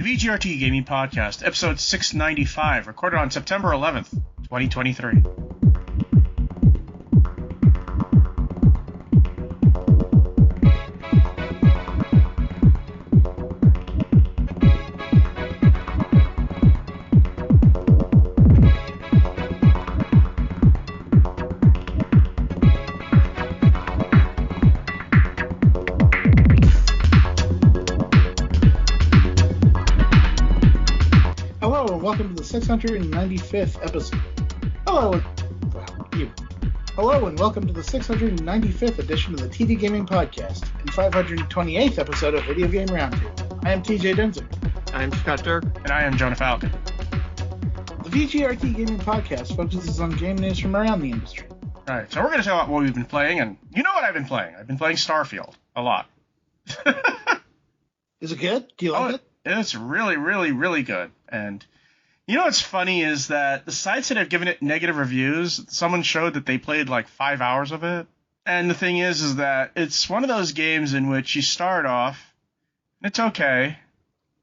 The VGRT Gaming Podcast, episode 695, recorded on September 11th, 2023. Welcome to the 695th episode. Hello and welcome to the 695th edition of the TD Gaming Podcast and 528th episode of Video Game Roundtable. I am TJ Denzer. I am Scott Dirk. And I am Jonah Falcon. The VGRT Gaming Podcast focuses on game news from around the industry. Alright, so we're going to talk about what we've been playing, and you know what I've been playing. I've been playing Starfield a lot. Is it good? Do you like it? It's really, really, really good. And you know what's funny is that the sites that have given it negative reviews, someone showed that they played like 5 hours of it. And the thing is that it's one of those games in which you start off, and it's okay,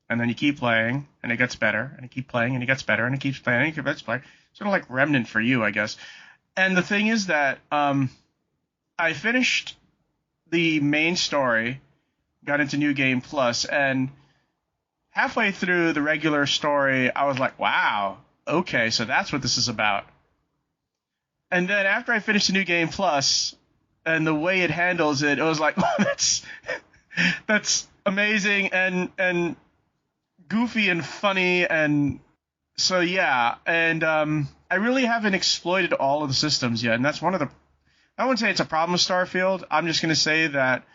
and then you keep playing, and it gets better, and you keep playing, and it gets better, and it keeps playing, and it gets better. Sort of like Remnant for you, I guess. And the thing is that I finished the main story, got into New Game Plus, and halfway through the regular story, I was like, wow, okay, so that's what this is about. And then after I finished the New Game Plus and the way it handles it, it was like, oh, that's amazing and goofy and funny. And so, yeah, and I really haven't exploited all of the systems yet. And that's one of the, I wouldn't say it's a problem with Starfield. I'm just going to say that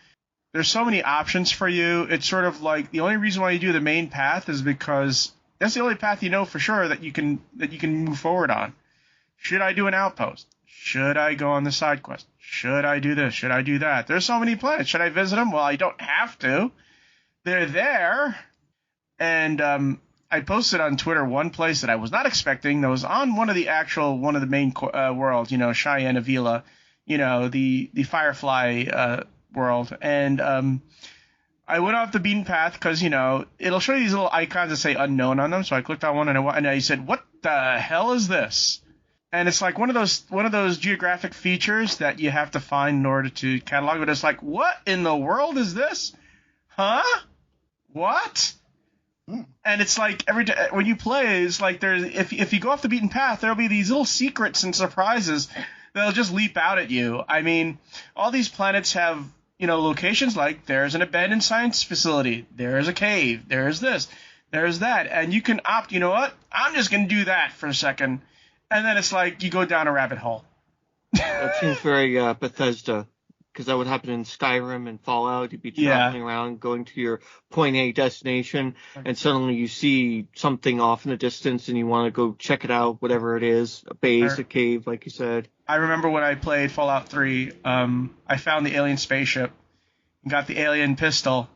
there's so many options for you. It's sort of like the only reason why you do the main path is because that's the only path you know for sure that you can move forward on. Should I do an outpost? Should I go on the side quest? Should I do this? Should I do that? There's so many planets. Should I visit them? Well, I don't have to. They're there. And I posted on Twitter one place that I was not expecting that was on one of the main worlds, you know, Cheyenne Avila, you know, the Firefly world, and I went off the beaten path because, you know, it'll show you these little icons that say unknown on them. So I clicked on one and I said, "What the hell is this?" And it's like one of those geographic features that you have to find in order to catalog. But it's like, what in the world is this? Huh? What? And it's like every day when you play, it's like there's if you go off the beaten path, there'll be these little secrets and surprises that'll just leap out at you. I mean, all these planets have, you know, locations like there's an abandoned science facility, there's a cave, there's this, there's that, and you can opt, you know what, I'm just going to do that for a second, and then it's like you go down a rabbit hole. That seems very Bethesda, because that would happen in Skyrim and Fallout. You'd be traveling around, going to your point A destination, and suddenly you see something off in the distance, and you want to go check it out, whatever it is, a base, a cave, like you said. I remember when I played Fallout 3, I found the alien spaceship, and got the alien pistol,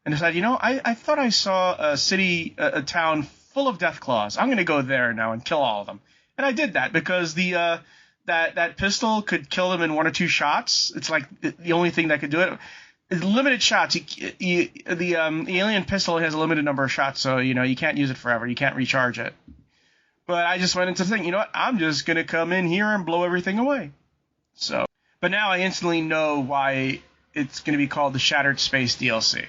and decided, you know, I thought I saw a town full of Deathclaws. I'm going to go there now and kill all of them. And I did that because the that pistol could kill them in one or two shots. It's like the only thing that could do it. It's limited shots. The alien pistol has a limited number of shots, so, you know, you can't use it forever. You can't recharge it. But I just went into the thing, you know what, I'm just going to come in here and blow everything away. So, but now I instantly know why it's going to be called the Shattered Space DLC.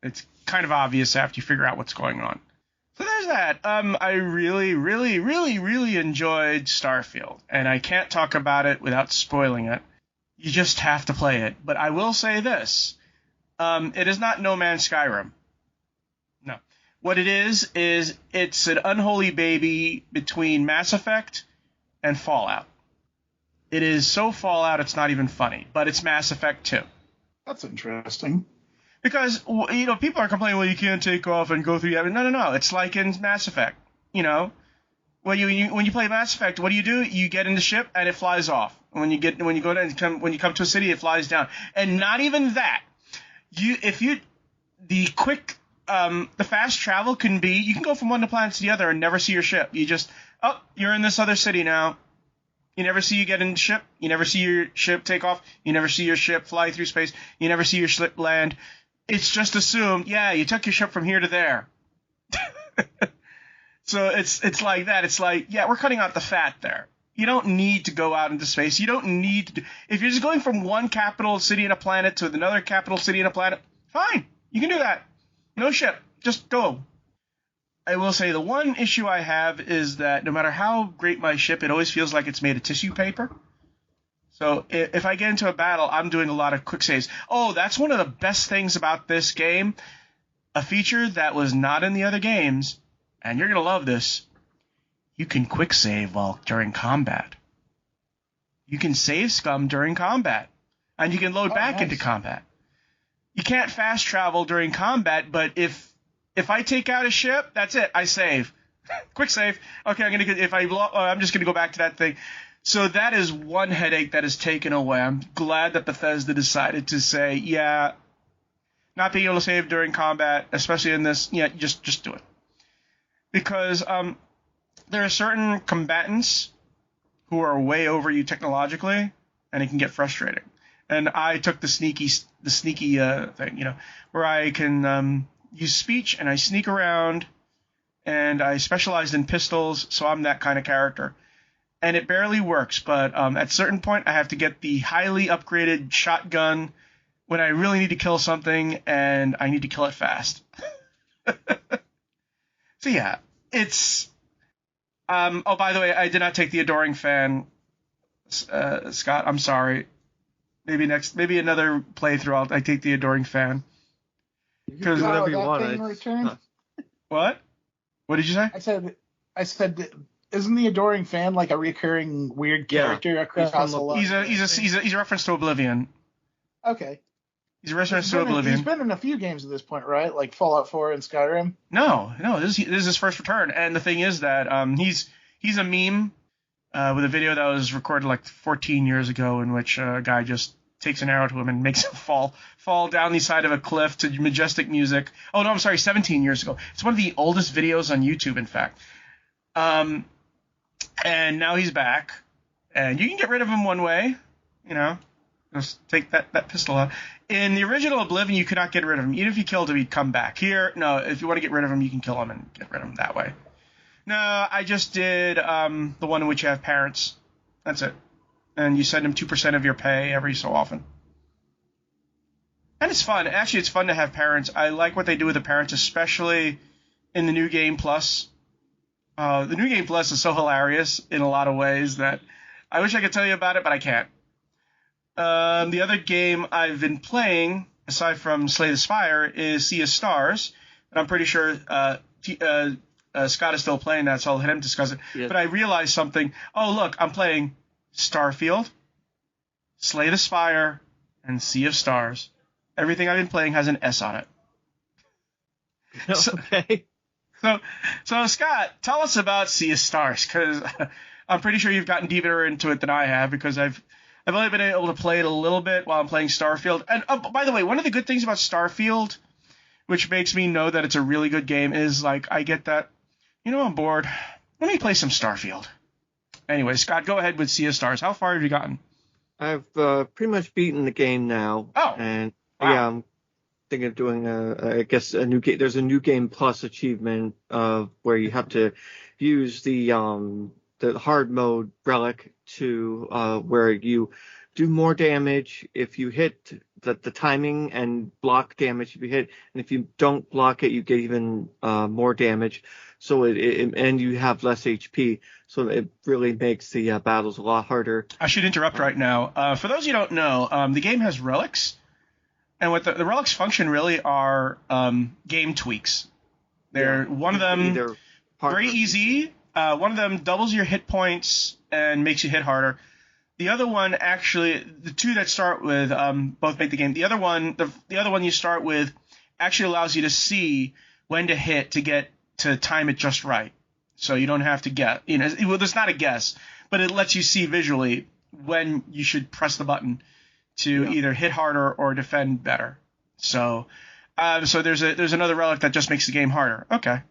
It's kind of obvious after you figure out what's going on. So there's that. I really, really, really, really enjoyed Starfield, and I can't talk about it without spoiling it. You just have to play it. But I will say this. It is not No Man's Skyrim. No. What it is it's an unholy baby between Mass Effect and Fallout. It is so Fallout it's not even funny, but it's Mass Effect too. That's interesting. Because, you know, people are complaining, well, you can't take off and go through. No. It's like in Mass Effect, you know. When you play Mass Effect, what do? You get in the ship and it flies off. When you come to a city, it flies down. And not even that. The fast travel can be, you can go from one planet to the other and never see your ship. You just, you're in this other city now. You never see you get in the ship. You never see your ship take off. You never see your ship fly through space. You never see your ship land. It's just assumed, yeah, you took your ship from here to there. So it's like that. It's like, yeah, we're cutting out the fat there. You don't need to go out into space. You don't need to if you're just going from one capital city in a planet to another capital city in a planet, fine. You can do that. No ship. Just go. I will say the one issue I have is that no matter how great my ship, it always feels like it's made of tissue paper. So if I get into a battle, I'm doing a lot of quick saves. Oh, that's one of the best things about this game. A feature that was not in the other games, and you're going to love this. You can quick save during combat. You can save scum during combat, and you can load back into combat. You can't fast travel during combat, but if I take out a ship, that's it. I save. Quick save. Okay, I'm just gonna go back to that thing. So that is one headache that is taken away. I'm glad that Bethesda decided to say, yeah, not being able to save during combat, especially in this, yeah, just do it. Because there are certain combatants who are way over you technologically, and it can get frustrating. And I took the sneaky thing, where I can use speech and I sneak around, and I specialized in pistols, so I'm that kind of character. And it barely works, but at a certain point I have to get the highly upgraded shotgun when I really need to kill something, and I need to kill it fast. So yeah, it's... oh, by the way, I did not take the Adoring Fan, Scott. I'm sorry. Maybe another playthrough. I take the Adoring Fan. Because whatever you want. What? What did you say? I said, isn't the Adoring Fan like a recurring weird character across a lot? He's a reference to Oblivion. Okay. He's a reference to Oblivion. He's been in a few games at this point, right? Like Fallout 4 and Skyrim. No. This is his first return, and the thing is that he's a meme with a video that was recorded like 14 years ago, in which a guy just takes an arrow to him and makes him fall down the side of a cliff to majestic music. Oh no, I'm sorry, 17 years ago. It's one of the oldest videos on YouTube, in fact. And now he's back, and you can get rid of him one way, just take that pistol out. In the original Oblivion, you could not get rid of him. Even if you killed him, he'd come back. Here, no, if you want to get rid of him, you can kill him and get rid of him that way. No, I just did the one in which you have parents. That's it. And you send them 2% of your pay every so often. And it's fun. Actually, it's fun to have parents. I like what they do with the parents, especially in the New Game Plus. The New Game Plus is so hilarious in a lot of ways that I wish I could tell you about it, but I can't. The other game I've been playing, aside from Slay the Spire, is Sea of Stars. And I'm pretty sure Scott is still playing that, so I'll let him discuss it. Yes. But I realized something. Oh, look, I'm playing Starfield, Slay the Spire, and Sea of Stars. Everything I've been playing has an S on it. Okay. So Scott, tell us about Sea of Stars, because I'm pretty sure you've gotten deeper into it than I have, because I've only been able to play it a little bit while I'm playing Starfield. And by the way, one of the good things about Starfield, which makes me know that it's a really good game, is like I get that, I'm bored. Let me play some Starfield. Anyway, Scott, go ahead with Sea of Stars. How far have you gotten? I've pretty much beaten the game now. Oh. And wow. Yeah, I'm thinking of doing I guess a new game. There's a New Game Plus achievement where you have to use the hard mode relic to where you do more damage if you hit the timing, and block damage if you hit, and if you don't block it, you get even more damage. So and you have less HP, so it really makes the battles a lot harder. I should interrupt right now. For those who don't know, the game has relics, and what the relics function really are game tweaks. They're one of them very easy. One of them doubles your hit points and makes you hit harder. The other one, actually, the two that start with both make the game. The other one you start with actually allows you to see when to hit to time it just right. So you don't have to guess. There's not a guess, but it lets you see visually when you should press the button to either hit harder or defend better. So there's another relic that just makes the game harder. Okay.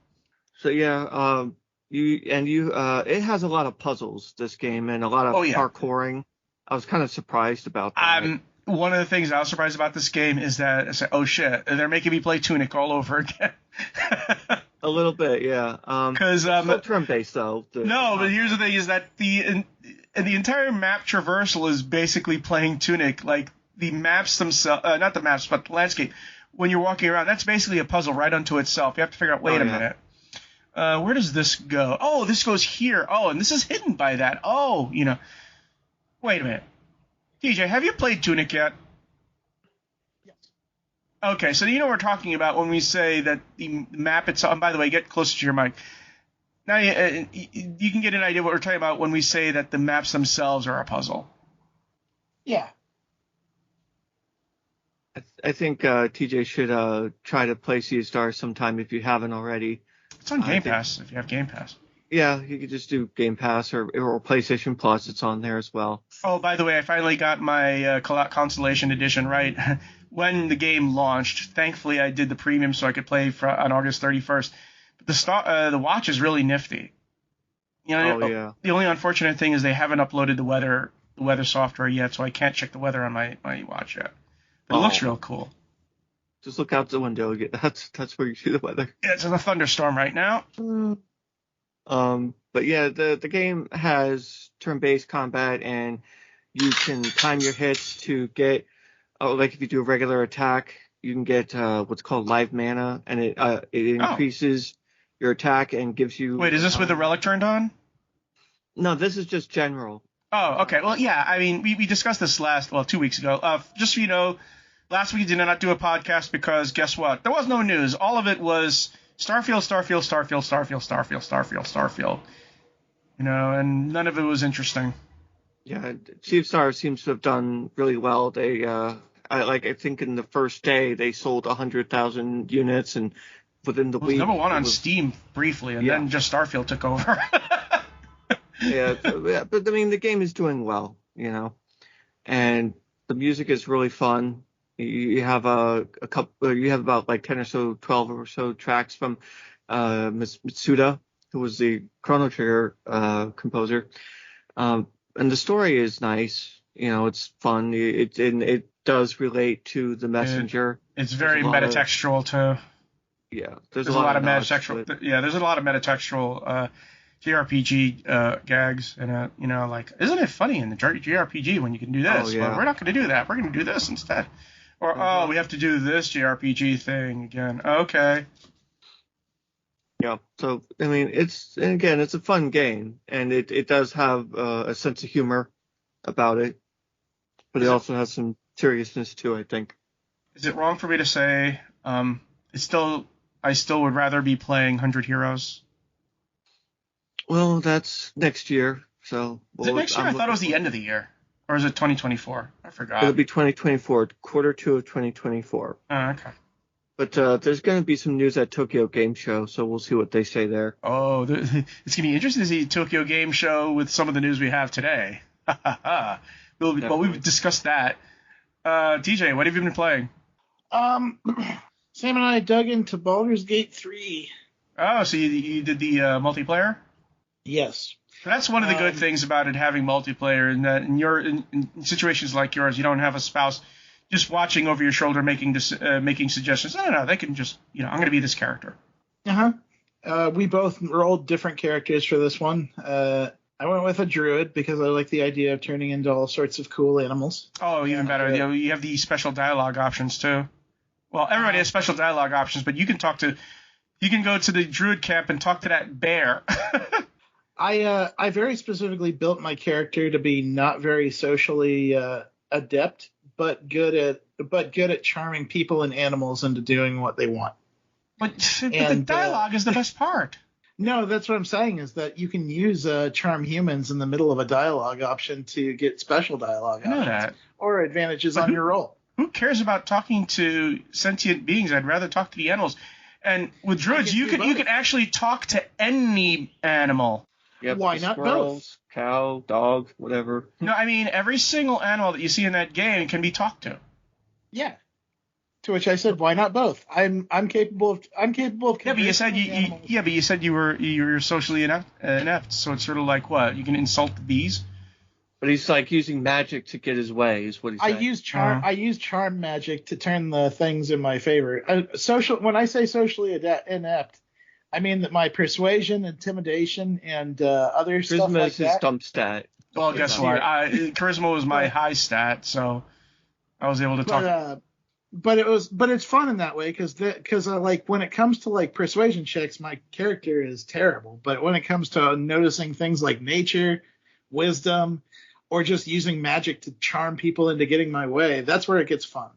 So yeah, it has a lot of puzzles, this game, and a lot of parkouring. I was kind of surprised about that. One of the things I was surprised about this game is that I said, oh shit, they're making me play Tunic all over again. A little bit, yeah. Because still turn-based though. No, but here's the thing: is that the entire map traversal is basically playing Tunic. Like the maps themselves, not the maps, but the landscape. When you're walking around, that's basically a puzzle right unto itself. You have to figure out. Wait a minute. Where does this go? Oh, this goes here. Oh, and this is hidden by that. Oh, Wait a minute. TJ, have you played Tunic yet? Yes. Okay, so you know what we're talking about when we say that the map itself. And by the way, get closer to your mic. Now you can get an idea of what we're talking about when we say that the maps themselves are a puzzle. Yeah. I think TJ should try to play Sea of Stars sometime if you haven't already. It's on Game Pass if you have Game Pass. Yeah, you could just do Game Pass or PlayStation Plus. It's on there as well. Oh, by the way, I finally got my Constellation Edition right when the game launched. Thankfully, I did the premium so I could play on August 31st. But the watch is really nifty. The only unfortunate thing is they haven't uploaded the weather software yet, so I can't check the weather on my watch yet. But it looks real cool. Just look out the window. That's where you see the weather. Yeah, it's in a thunderstorm right now. But yeah, the game has turn-based combat, and you can time your hits to get, like if you do a regular attack, you can get what's called live mana, and it increases your attack and gives you. Wait, is this with the relic turned on? No, this is just general. Oh, okay. Well, yeah. I mean, we discussed this 2 weeks ago. Just so you know, last week we did not do a podcast because guess what? There was no news. All of it was Starfield. And none of it was interesting. Yeah, Sea of Stars seems to have done really well. They, I think in the first day they sold 100,000 units, and within the week. Number one on Steam briefly, and then just Starfield took over. But I mean, the game is doing well, and the music is really fun. You have you have about like 10 or so, 12 or so tracks from Mitsuda, who was the Chrono Trigger composer. And the story is nice. It's fun. It does relate to the Messenger. It's very metatextual too. Yeah, there's a lot of metatextual. Yeah, there's a lot of metatextual JRPG gags in it. Isn't it funny in the JRPG when you can do this? Oh, yeah. Well, we're not going to do that. We're going to do this instead. Or we have to do this JRPG thing again. Okay. Yeah. So I mean, it's a fun game, and it does have a sense of humor about it, but it also has some seriousness too, I think. Is it wrong for me to say I still would rather be playing 100 Heroes? Well, that's next year. So is it next year? I thought it was the end of the year. Or is it 2024? I forgot. It'll be 2024, quarter 2 of 2024. Oh, okay. But there's going to be some news at Tokyo Game Show, so we'll see what they say there. Oh, it's going to be interesting to see Tokyo Game Show with some of the news we have today. We've discussed that. TJ, what have you been playing? Sam and I dug into Baldur's Gate 3. Oh, so you did the multiplayer? Yes. That's one of the good things about it having multiplayer, and that in situations like yours, you don't have a spouse just watching over your shoulder making suggestions. No, they can just, I'm going to be this character. We both rolled different characters for this one. I went with a druid because I like the idea of turning into all sorts of cool animals. Oh, even better. You have the special dialogue options too. Well, everybody has special dialogue options, but you can go to the druid camp and talk to that bear. I very specifically built my character to be not very socially adept, but good at charming people and animals into doing what they want. But the dialogue is the best part. No, that's what I'm saying is that you can use charm humans in the middle of a dialogue option to get special dialogue options that. Or advantages on your roll. Who cares about talking to sentient beings? I'd rather talk to the animals. And with druids, you can actually talk to any animal. Yep, why not squirrels, both? Cow, dog, whatever. No, I mean every single animal that you see in that game can be talked to. Yeah. To which I said, why not both? I'm capable of. Yeah, but you said you were socially inept. So it's sort of like what? You can insult the bees. But he's like using magic to get his way, is what he's saying. I use charm magic to turn the things in my favor. When I say socially inept, I mean that my persuasion, intimidation, and other stuff Charisma like is his that. dump stat. Well, guess what? Charisma was my high stat, so I was able to talk. But it's fun in that way because like when it comes to like persuasion checks, my character is terrible. But when it comes to noticing things like nature, wisdom, or just using magic to charm people into getting my way, that's where it gets fun.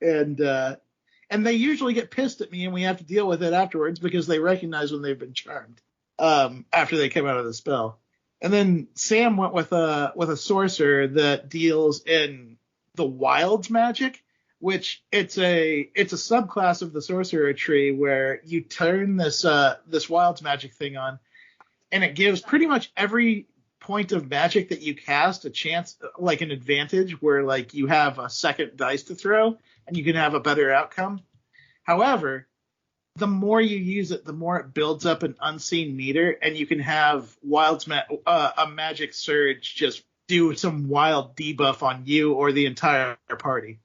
and they usually get pissed at me, and we have to deal with it afterwards because they recognize when they've been charmed after they come out of the spell. And then Sam went with a sorcerer that deals in the wilds magic, which it's a subclass of the sorcerer tree where you turn this wilds magic thing on, and it gives pretty much every point of magic that you cast a chance, like an advantage, where like you have a second dice to throw and you can have a better outcome. However, the more you use it, the more it builds up an unseen meter, and you can have a magic surge just do some wild debuff on you or the entire party.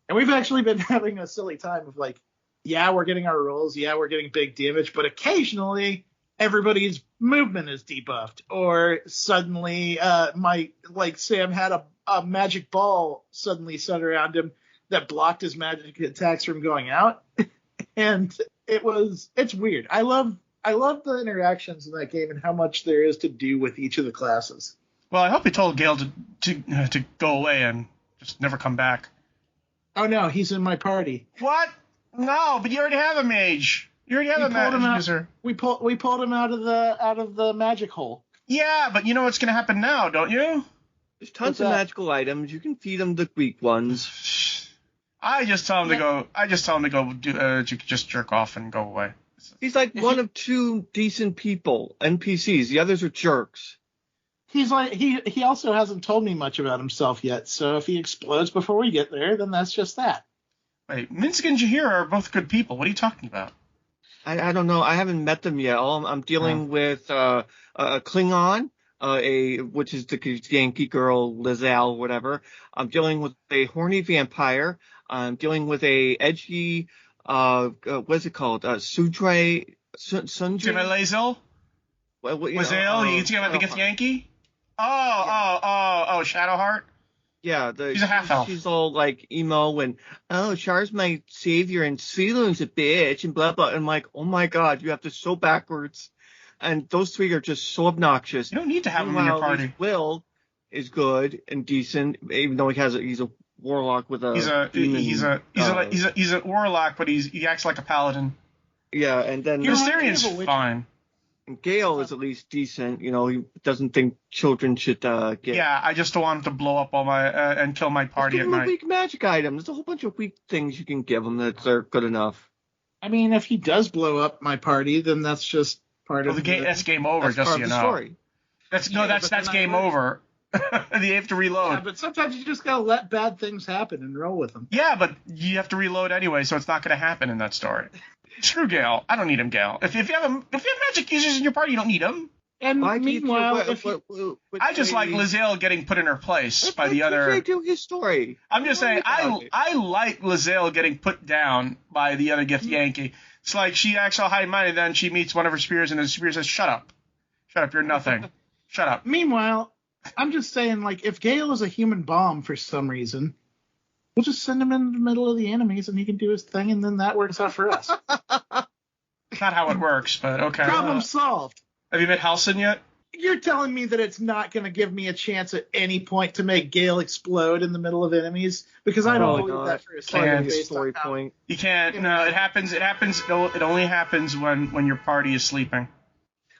And we've actually been having a silly time of like, yeah, we're getting our rolls, yeah, we're getting big damage, but occasionally everybody's movement is debuffed, or suddenly Sam had a magic ball suddenly set around him that blocked his magic attacks from going out. And it's weird. I love the interactions in that game and how much there is to do with each of the classes. Well, I hope he told Gale to go away and just never come back. Oh no, he's in my party. What? No, but you already have a mage. You already have a mage user. We pulled him out of the magic hole. Yeah, but you know what's going to happen now, don't you? There's tons of magical items. You can feed them the weak ones. I just tell him to go. I just tell him to go. Just jerk off and go away. He's like one of two decent people, NPCs. The others are jerks. He's like he also hasn't told me much about himself yet. So if he explodes before we get there, then that's just that. Wait, Minsk and Jahir are both good people. What are you talking about? I don't know. I haven't met them yet. I'm dealing with a Klingon, which is the Yankee girl, Lizelle, whatever. I'm dealing with a horny vampire. I'm dealing with a edgy, what's it called? Sundre. Lazel? Lazel? You talking about the Gith Yankee? Oh, Shadowheart? Yeah, she's a half elf. She's all like emo and Char's my savior and Ceylon's a bitch and blah blah. And I'm like, oh my god, you have this so backwards. And those three are just so obnoxious. You don't need to have them in your party. Will is good and decent, even though he's a warlock with a he's a warlock, but he acts like a paladin. Yeah, and then Mysterian's fine. And Gale is at least decent. You know, he doesn't think children should get. Yeah, I just don't want him to blow up all my and kill my party at night. A weak magic item. There's a whole bunch of weak things you can give him that are good enough. I mean, if he does blow up my party, then that's just part of the game. That's game over. That's just so you know. Story. That's game over. You have to reload. Yeah, but sometimes you just gotta let bad things happen and roll with them. Yeah, but you have to reload anyway, so it's not gonna happen in that story. Screw Gale. I don't need him, Gale. If you have magic users in your party, you don't need him. And meanwhile, I just like Lizelle getting put in her place by the other. They do his story. I'm just saying, I like Lizelle getting put down by the other Gith Yankee. It's like she acts all high-minded, then she meets one of her spears, and the spear says, "Shut up, you're nothing, shut up." Meanwhile, I'm just saying, like, if Gale is a human bomb for some reason, we'll just send him in the middle of the enemies, and he can do his thing, and then that works out for us. Not how it works, but okay. Problem solved. Have you met Halson yet? You're telling me that it's not going to give me a chance at any point to make Gale explode in the middle of enemies? Because I don't believe that for a second. Story point. You can't. No, it happens. It happens. It only happens when your party is sleeping.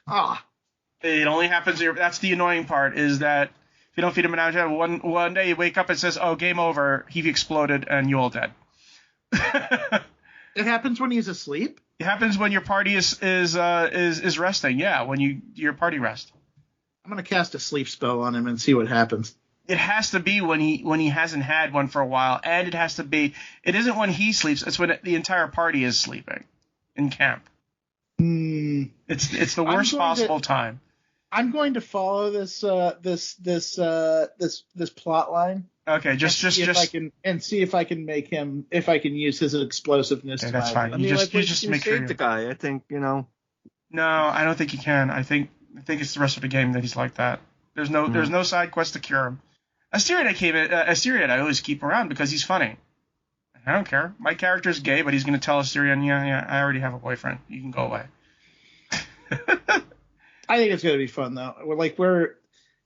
Ah. It only happens. That's the annoying part, is that if you don't feed him an allergy, one day you wake up and says, "Oh, game over. He exploded and you all dead." It happens when he's asleep. It happens when your party is resting. Yeah, when your party rests. I'm gonna cast a sleep spell on him and see what happens. It has to be when he hasn't had one for a while, and it has to be. It isn't when he sleeps. It's when the entire party is sleeping in camp. It's the worst possible time. I'm going to follow this plot line. Okay, just see if I can make him, if I can use his explosive-ness. Okay, that's fine. I mean, you just make sure the guy. I think, you know. No, I don't think he can. I think it's the rest of the game that he's like that. There's no side quest to cure him. Asterion I always keep around because he's funny. I don't care. My character's gay, but he's going to tell Asterion, yeah, I already have a boyfriend. You can go away. I think it's going to be fun, though.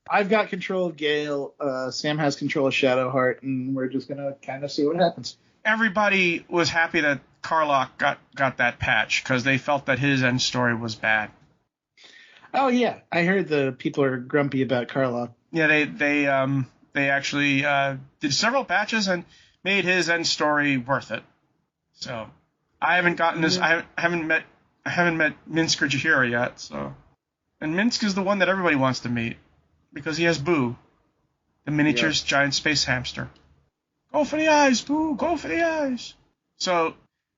I've got control of Gale, Sam has control of Shadowheart, and we're just going to kind of see what happens. Everybody was happy that Karlach got that patch because they felt that his end story was bad. Oh, yeah. I heard the people are grumpy about Karlach. Yeah, they actually did several patches and made his end story worth it. So I haven't gotten this. I haven't met Minsk or Jaheira yet. So, and Minsk is the one that everybody wants to meet because he has Boo, the miniatures giant space hamster. Go for the eyes, Boo. Go for the eyes. So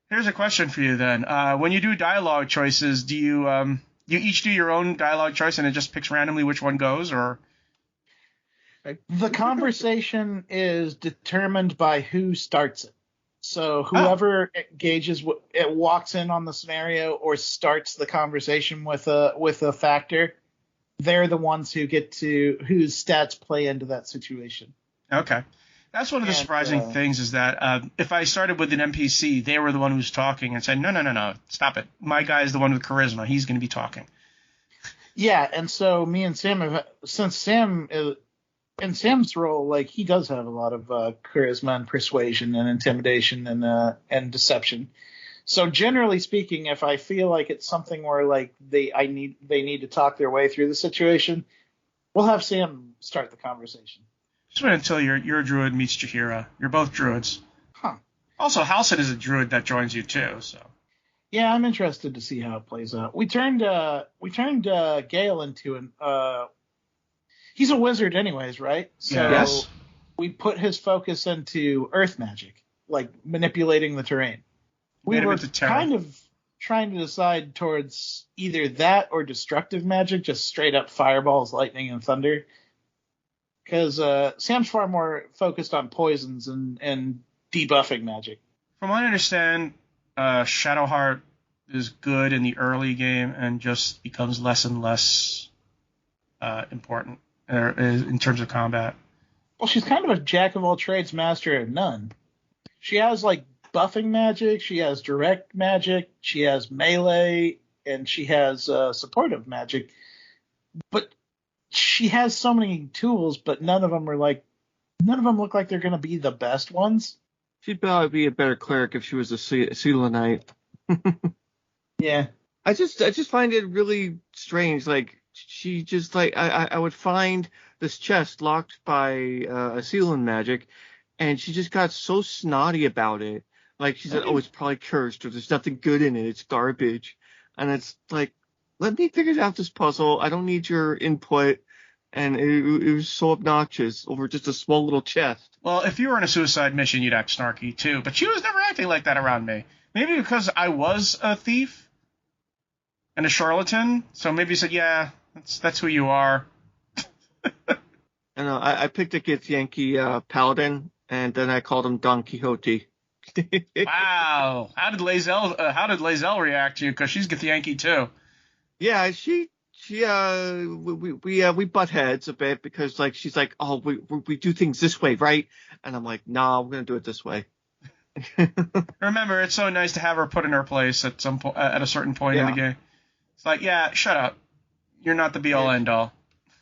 here's a question for you then. When you do dialogue choices, do you each do your own dialogue choice and it just picks randomly which one goes, or? The conversation is determined by who starts it. So whoever engages, it walks in on the scenario or starts the conversation with a factor, they're the ones whose stats play into that situation. Okay. That's one of the surprising things is that if I started with an NPC, they were the one who's talking and said, no, stop it. My guy is the one with charisma. He's going to be talking. Yeah, and so me and Sam since Sam is, in Sam's role, like, he does have a lot of charisma and persuasion and intimidation and deception. So generally speaking, if I feel like it's something where like they need to talk their way through the situation, we'll have Sam start the conversation. Just wait until your druid meets Jaheira. You're both druids. Huh. Also, Halcyon is a druid that joins you too. So. Yeah, I'm interested to see how it plays out. We turned Gale into an. He's a wizard, anyways, right? So yes. We put his focus into earth magic, like manipulating the terrain. We were kind of trying to decide towards either that or destructive magic, just straight up fireballs, lightning, and thunder. Because Sam's far more focused on poisons and debuffing magic. From what I understand, Shadowheart is good in the early game and just becomes less and less important in terms of combat. Well, she's kind of a jack of all trades, master of none. She has like buffing magic, she has direct magic, she has melee, and she has supportive magic. But she has so many tools, but none of them look like they're going to be the best ones. She'd probably be a better cleric if she was a Selenite. Yeah. I just find it really strange. Like, she just, like, I would find this chest locked by a Selen magic, and she just got so snotty about it. Like, she said, oh, it's probably cursed, or there's nothing good in it, it's garbage. And it's like, let me figure out this puzzle. I don't need your input. And it was so obnoxious over just a small little chest. Well, if you were on a suicide mission, you'd act snarky, too. But she was never acting like that around me. Maybe because I was a thief and a charlatan. So maybe you said, yeah, that's who you are. I picked a Githyanki paladin, and then I called him Don Quixote. Wow. How did Lae'zel react to you? Because she's Githyanki, too. Yeah, we butt heads a bit because, like, she's like, oh, we do things this way, right? And I'm like, nah, we're gonna do it this way. Remember, it's so nice to have her put in her place at a certain point in the game. It's like, yeah, shut up. You're not the be all end all.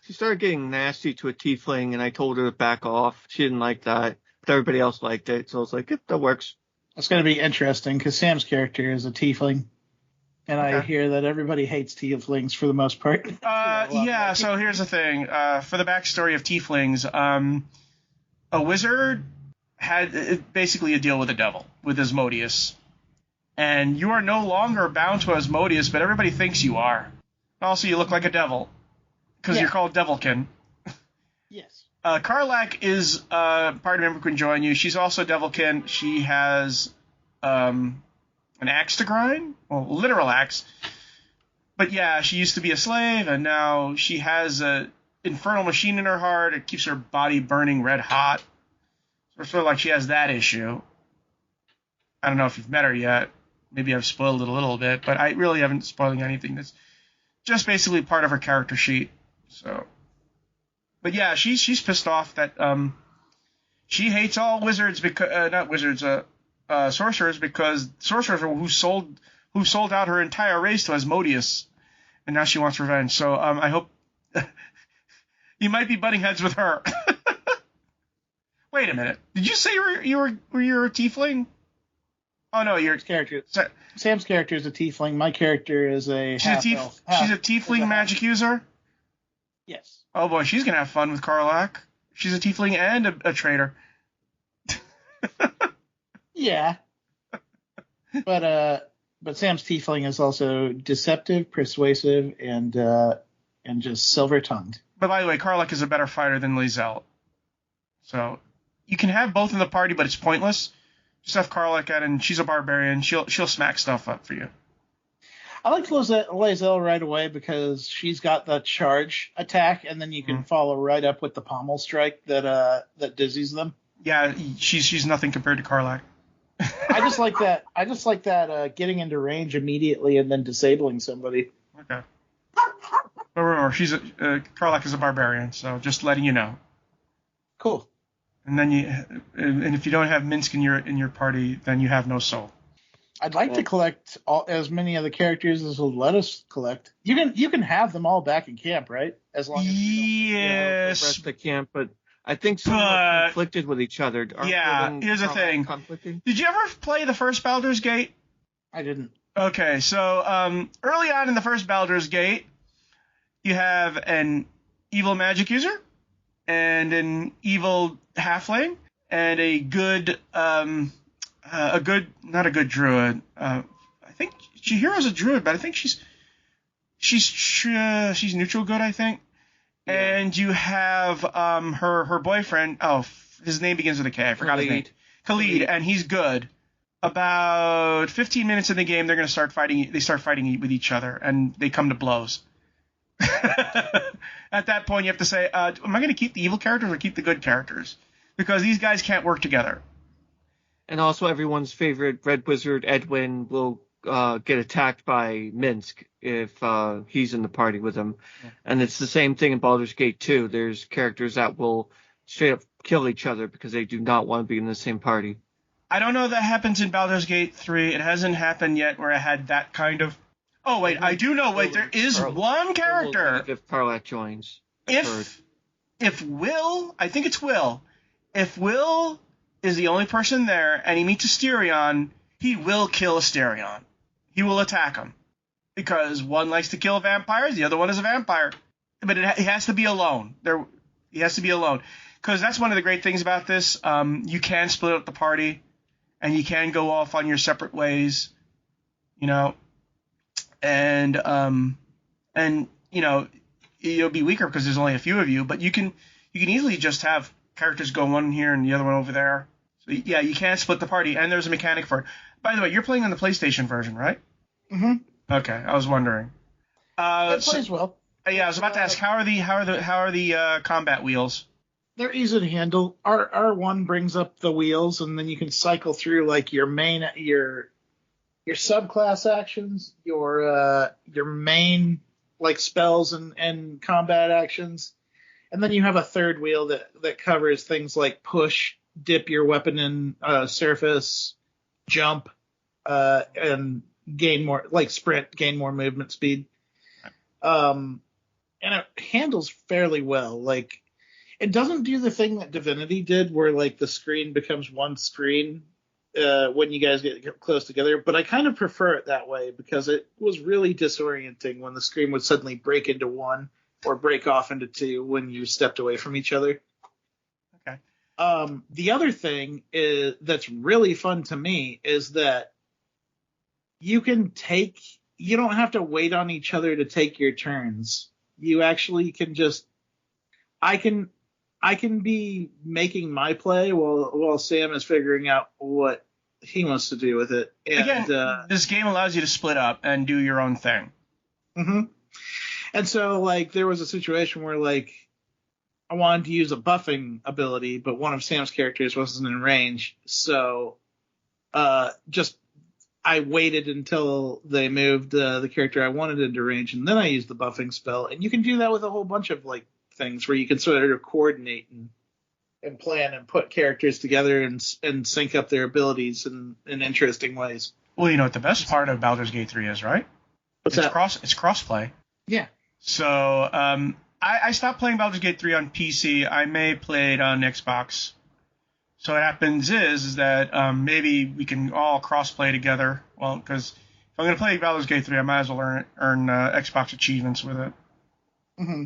She started getting nasty to a tiefling, and I told her to back off. She didn't like that, but everybody else liked it, so I was like, yep, that works. That's gonna be interesting because Sam's character is a tiefling. And okay. I hear that everybody hates tieflings for the most part. Yeah, so here's the thing. For the backstory of tieflings, a wizard had basically a deal with the devil, with Asmodeus. And you are no longer bound to Asmodeus, but everybody thinks you are. Also, you look like a devil, because you're called Devilkin. Yes. Karlach is party member can join you. She's also Devilkin. She has an axe to grind? Well, literal axe. But yeah, she used to be a slave, and now she has an infernal machine in her heart. It keeps her body burning red hot. So it's sort of like she has that issue. I don't know if you've met her yet. Maybe I've spoiled it a little bit, but I really haven't spoiling anything. just basically part of her character sheet. So, but yeah, she's pissed off that she hates all wizards because not wizards, sorcerers, because sorcerers are who sold out her entire race to Asmodeus, and now she wants revenge. So I hope you might be butting heads with her. Wait a minute. Did you say you were a tiefling? Oh no, your character. Sam's character is a tiefling. My character is a half elf. She's a tiefling magic user? Yes. Oh boy, she's gonna have fun with Karlach. She's a tiefling and a traitor. Yeah. But Sam's tiefling is also deceptive, persuasive, and just silver-tongued. But by the way, Karlach is a better fighter than Lizelle. So you can have both in the party, but it's pointless. Just have Karlach at, and she's a barbarian. She'll smack stuff up for you. I liked Lizelle right away because she's got the charge attack, and then you can follow right up with the pommel strike that dizzies them. Yeah, she's nothing compared to Karlach. I just like that. Getting into range immediately and then disabling somebody. Okay. But remember, Karlach is a barbarian, so just letting you know. Cool. And then and if you don't have Minsk in your party, then you have no soul. I'd like to collect as many of the characters as will let us collect. You can have them all back in camp, right? As long as yes, the rest of the camp, but I think some are conflicted with each other. Here's the thing. Did you ever play the first Baldur's Gate? I didn't. Okay, so early on in the first Baldur's Gate, you have an evil magic user and an evil halfling and a good not a good druid. I think Chihiro's a druid, but I think she's neutral good, I think. Yeah. And you have her boyfriend. Oh, his name begins with a K. I forgot his name. Khalid, and he's good. About 15 minutes in the game, they're going to start fighting. They start fighting with each other, and they come to blows. At that point, you have to say, am I going to keep the evil characters or keep the good characters? Because these guys can't work together. And also, everyone's favorite Red Wizard, Edwin, will get attacked by Minsk if he's in the party with him. Yeah. And it's the same thing in Baldur's Gate 2. There's characters that will straight up kill each other because they do not want to be in the same party. I don't know if that happens in Baldur's Gate 3. It hasn't happened yet where I had that kind of... Oh, wait, I do know. Wait, there is one character. If Karlach joins. If Will... I think it's Will. If Will is the only person there and he meets Asterion, he will kill Asterion. He will attack him. Because one likes to kill vampires, the other one is a vampire. But he has to be alone. He has to be alone. Because that's one of the great things about this. You can split up the party, and you can go off on your separate ways, you know. And you know, you'll be weaker because there's only a few of you. But you can easily just have characters go one here and the other one over there. So yeah, you can split the party, and there's a mechanic for it. By the way, you're playing on the PlayStation version, right? Mm-hmm. Okay, I was wondering. It plays well. Yeah, I was about to ask, how are the combat wheels? They're easy to handle. R1 brings up the wheels, and then you can cycle through like your subclass actions, your main like spells and combat actions, and then you have a third wheel that covers things like push, dip your weapon in surface, jump, and gain more like sprint, gain more movement speed. And it handles fairly well. Like, it doesn't do the thing that Divinity did where like the screen becomes one screen when you guys get close together, but I kind of prefer it that way because it was really disorienting when the screen would suddenly break into one or break off into two when you stepped away from each other. Okay. The other thing that's really fun to me is that you don't have to wait on each other to take your turns. You actually can just, I can be making my play while Sam is figuring out what he wants to do with it. And, again, this game allows you to split up and do your own thing. Mm-hmm. And so, like, there was a situation where, like, I wanted to use a buffing ability, but one of Sam's characters wasn't in range. So, just I waited until they moved the character I wanted into range, and then I used the buffing spell. And you can do that with a whole bunch of like things where you can sort of coordinate and plan and put characters together and sync up their abilities in interesting ways. Well, you know what the best part of Baldur's Gate 3 is, right? What's that? It's crossplay. Yeah. So I stopped playing Baldur's Gate 3 on PC. I may play it on Xbox. So what happens is that maybe we can all cross-play together. Well, because if I'm going to play Baldur's Gate 3, I might as well earn Xbox achievements with it. Mm-hmm.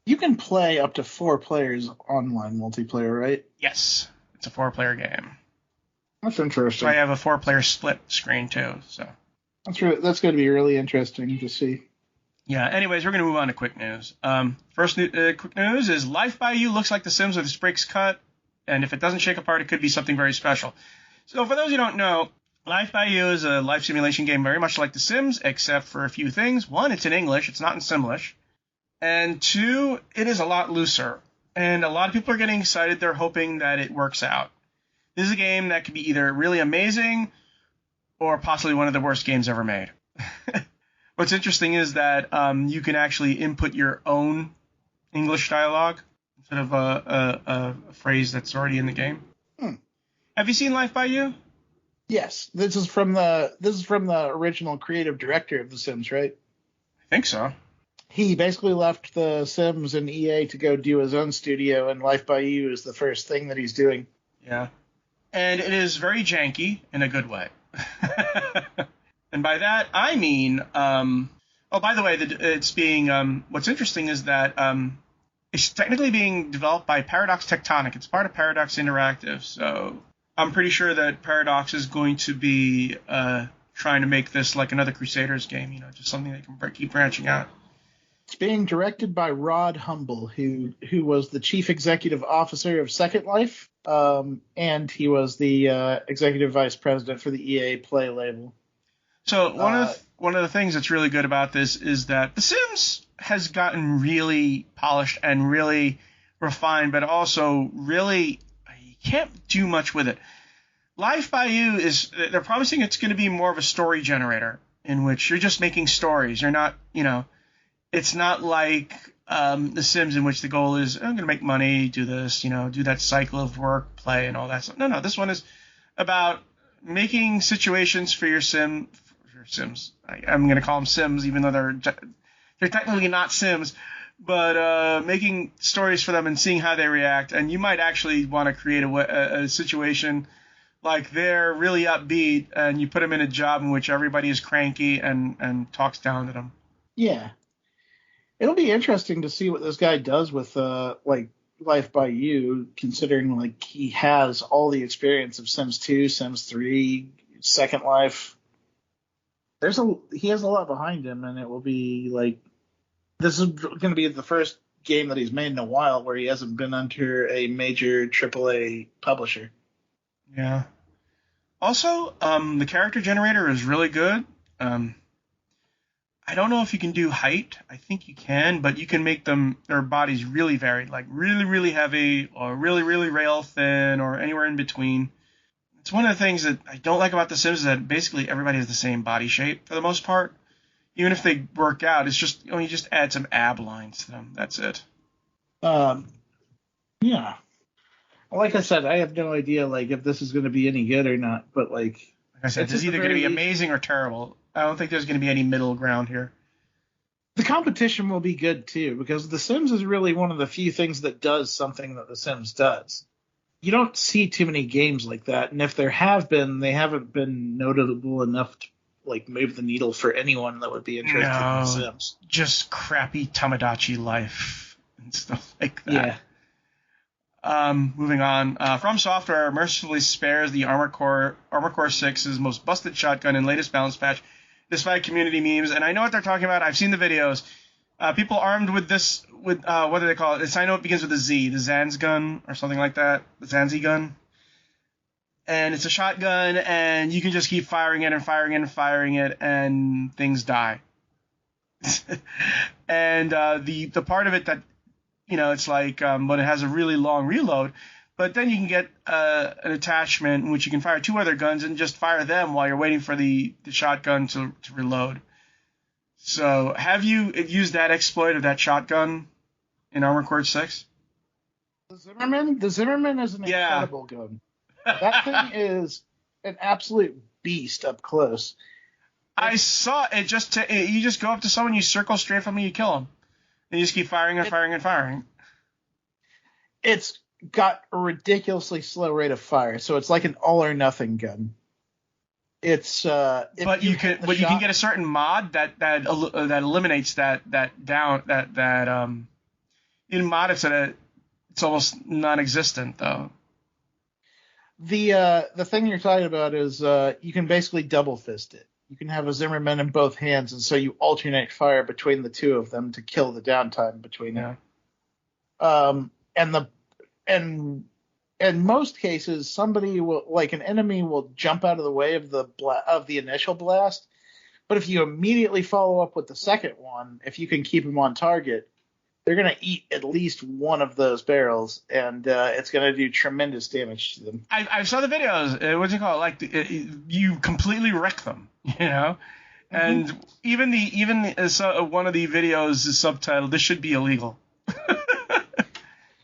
You can play up to 4 players online multiplayer, right? Yes. It's a 4-player game. That's interesting. So I have a 4-player split screen, too. So that's going to be really interesting to see. Yeah, anyways, we're going to move on to quick news. First quick news is Life by You looks like The Sims with its breaks cut. And if it doesn't shake apart, it could be something very special. So for those who don't know, Life by You is a life simulation game very much like The Sims, except for a few things. One, it's in English. It's not in Simlish. And 2, it is a lot looser. And a lot of people are getting excited. They're hoping that it works out. This is a game that could be either really amazing or possibly one of the worst games ever made. What's interesting is that you can actually input your own English dialogue instead of a phrase that's already in the game. Have you seen Life by You? Yes, this is from the original creative director of The Sims, right? I think so. He basically left The Sims and EA to go do his own studio, and Life by You is the first thing that he's doing. Yeah, and it is very janky in a good way. And by that I mean, by the way, it's being. What's interesting is that it's technically being developed by Paradox Tectonic. It's part of Paradox Interactive, so I'm pretty sure that Paradox is going to be trying to make this like another Crusaders game. You know, just something they can keep branching out. It's being directed by Rod Humble, who was the chief executive officer of Second Life, and he was the executive vice president for the EA Play label. So one of the things that's really good about this is that The Sims has gotten really polished and really refined, but also really you can't do much with it. Life by You they're promising it's going to be more of a story generator in which you're just making stories. You're not, it's not like The Sims in which the goal is I'm going to make money, do this, do that cycle of work, play, and all that stuff. No, this one is about making situations for your Sims. I'm going to call them Sims, even though they're technically not Sims, but making stories for them and seeing how they react. And you might actually want to create a situation like they're really upbeat, and you put them in a job in which everybody is cranky and talks down to them. Yeah. It'll be interesting to see what this guy does with Life by You, considering he has all the experience of Sims 2, Sims 3, Second Life. He has a lot behind him, and it will be this is going to be the first game that he's made in a while where he hasn't been under a major AAA publisher. Yeah. Also, the character generator is really good. I don't know if you can do height. I think you can, but you can make their bodies really varied, like really, really heavy or really, really rail thin or anywhere in between. It's one of the things that I don't like about The Sims is that basically everybody has the same body shape for the most part. Even if they work out, it's just you just add some ab lines to them. That's it. Yeah. Like I said, I have no idea if this is going to be any good or not. But like I said, it's either going to be amazing or terrible. I don't think there's going to be any middle ground here. The competition will be good too, because The Sims is really one of the few things that does something that The Sims does. You don't see too many games like that, and if there have been, they haven't been notable enough to move the needle for anyone that would be interested in The Sims. Just crappy Tamagotchi life and stuff like that. Yeah. Moving on. From Software mercifully spares the Armored Core 6's most busted shotgun and latest balance patch, despite community memes. And I know what they're talking about. I've seen the videos. People armed with this, what do they call it? I know it begins with a Z, the Zanz gun or something like that, the Zanzi gun. And it's a shotgun, and you can just keep firing it and firing it and firing it, and things die. And the part of it that, it's when it has a really long reload, But then you can get an attachment in which you can fire 2 other guns and just fire them while you're waiting for the shotgun to reload. So have you used that exploit of that shotgun in Armored Core 6? The Zimmerman is an incredible gun. That thing is an absolute beast up close. I saw it. You just go up to someone, you circle straight from me, you kill them. And you just keep firing and firing and firing. It's got a ridiculously slow rate of fire, so it's like an all or nothing gun. It's you can get a certain mod that eliminates that down in mod it's almost non-existent though. The thing you're talking about is you can basically double fist it. You can have a Zimmerman in both hands, and so you alternate fire between the two of them to kill the downtime between them. And in most cases, somebody will, like an enemy, will jump out of the way of the initial blast. But if you immediately follow up with the second one, if you can keep them on target, they're going to eat at least one of those barrels, and it's going to do tremendous damage to them. I saw the videos. What's it called? Like you completely wreck them, you know. And even one of the videos is subtitled "This should be illegal."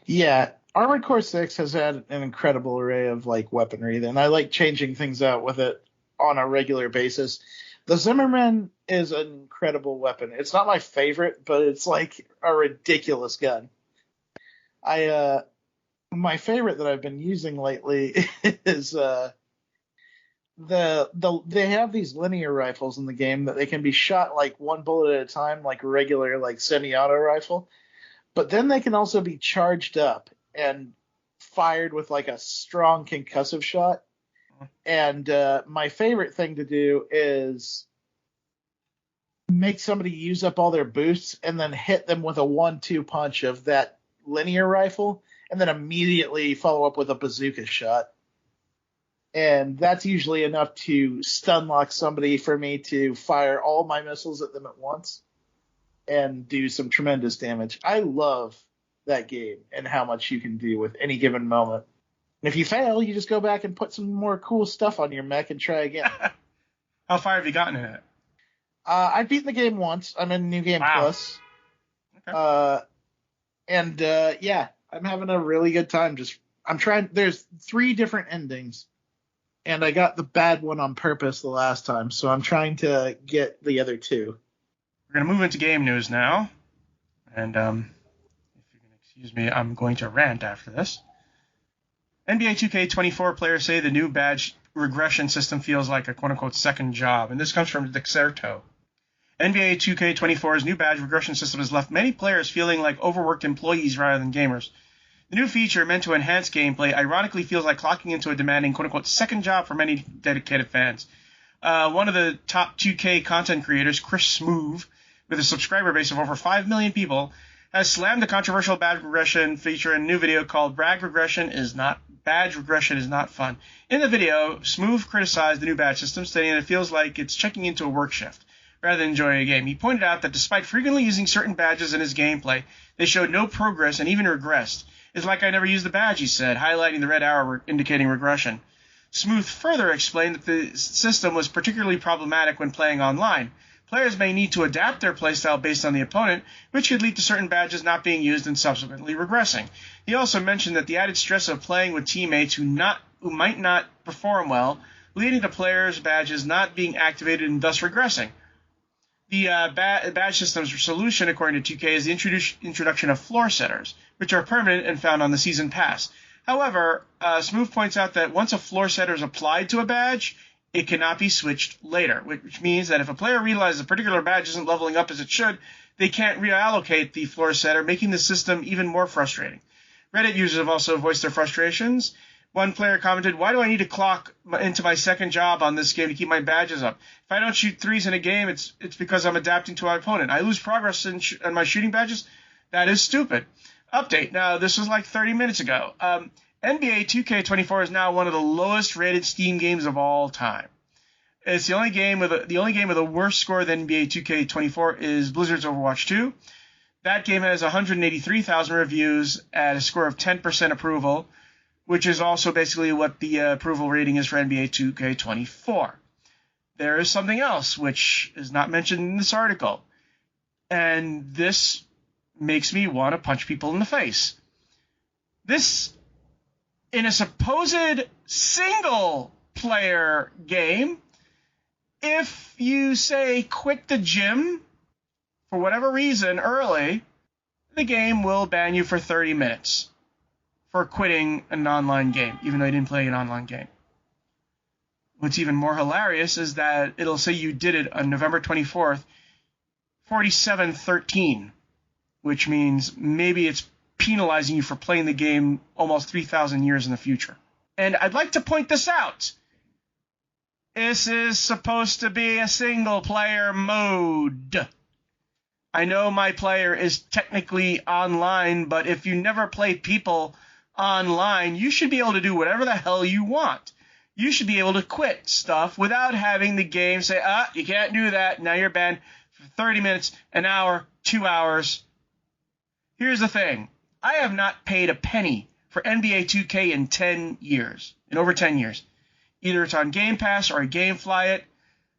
Yeah, Armored Core 6 has had an incredible array of like weaponry, and I like changing things out with it on a regular basis. The Zimmerman is an incredible weapon. It's not my favorite, but it's like a ridiculous gun. My favorite that I've been using lately is they have these linear rifles in the game that they can be shot like one bullet at a time, like a regular like semi-auto rifle. But then they can also be charged up and fired with like a strong concussive shot. And my favorite thing to do is make somebody use up all their boosts and then hit them with a 1-2 punch of that linear rifle, and then immediately follow up with a bazooka shot. And that's usually enough to stun lock somebody for me to fire all my missiles at them at once and do some tremendous damage. I love that game and how much you can do with any given moment. And if you fail, you just go back and put some more cool stuff on your mech and try again. How far have you gotten in it? I've beaten the game once. I'm in New Game Plus. Okay. Yeah, I'm having a really good time. I'm trying. There's 3 different endings, and I got the bad one on purpose the last time, so I'm trying to get the other 2. We're going to move into game news now. And if you can excuse me, I'm going to rant after this. NBA 2K24 players say the new badge regression system feels like a quote-unquote second job. And this comes from Dexerto. NBA 2K24's new badge regression system has left many players feeling like overworked employees rather than gamers. The new feature, meant to enhance gameplay, ironically feels like clocking into a demanding quote-unquote second job for many dedicated fans. One of the top 2K content creators, Chris Smoove, with a subscriber base of over 5 million people, has slammed the controversial badge regression feature in a new video called Badge Regression is not fun. In the video, Smoove criticized the new badge system, stating that it feels like it's checking into a work shift rather than enjoying a game. He pointed out that despite frequently using certain badges in his gameplay, they showed no progress and even regressed. It's like I never used the badge, he said, highlighting the red arrow indicating regression. Smoove further explained that the system was particularly problematic when playing online. Players may need to adapt their playstyle based on the opponent, which could lead to certain badges not being used and subsequently regressing. He also mentioned that the added stress of playing with teammates who might not perform well, leading to players' badges not being activated and thus regressing. The badge system's solution, according to 2K, is the introduction of floor setters, which are permanent and found on the season pass. However, Smoove points out that once a floor setter is applied to a badge, it cannot be switched later, which means that if a player realizes a particular badge isn't leveling up as it should, they can't reallocate the floor setter, making the system even more frustrating. Reddit users have also voiced their frustrations. One player commented, "Why do I need to clock into my second job on this game to keep my badges up? If I don't shoot threes in a game, it's because I'm adapting to my opponent. I lose progress in my shooting badges? That is stupid." Update. Now, this was like 30 minutes ago. NBA 2K24 is now one of the lowest rated Steam games of all time. It's the only game with a worse score than NBA 2K24 is Blizzard's Overwatch 2. That game has 183,000 reviews at a score of 10% approval. which is also basically what the approval rating is for NBA 2K24. There is something else which is not mentioned in this article, and this makes me want to punch people in the face. This, in a supposed single-player game, if you, say, quit the gym for whatever reason early, the game will ban you for 30 minutes for quitting an online game, even though you didn't play an online game. What's even more hilarious is that it'll say you did it on November 24th, 4713, which means maybe it's penalizing you for playing the game almost 3,000 years in the future. And I'd like to point this out. This is supposed to be a single-player mode. I know my player is technically online, but if you never play people online, you should be able to do whatever the hell you want. You should be able to quit stuff without having the game say, you can't do that. Now you're banned for 30 minutes, an hour, 2 hours. Here's the thing. I have not paid a penny for NBA 2K in over 10 years. Either it's on Game Pass or I GameFly it.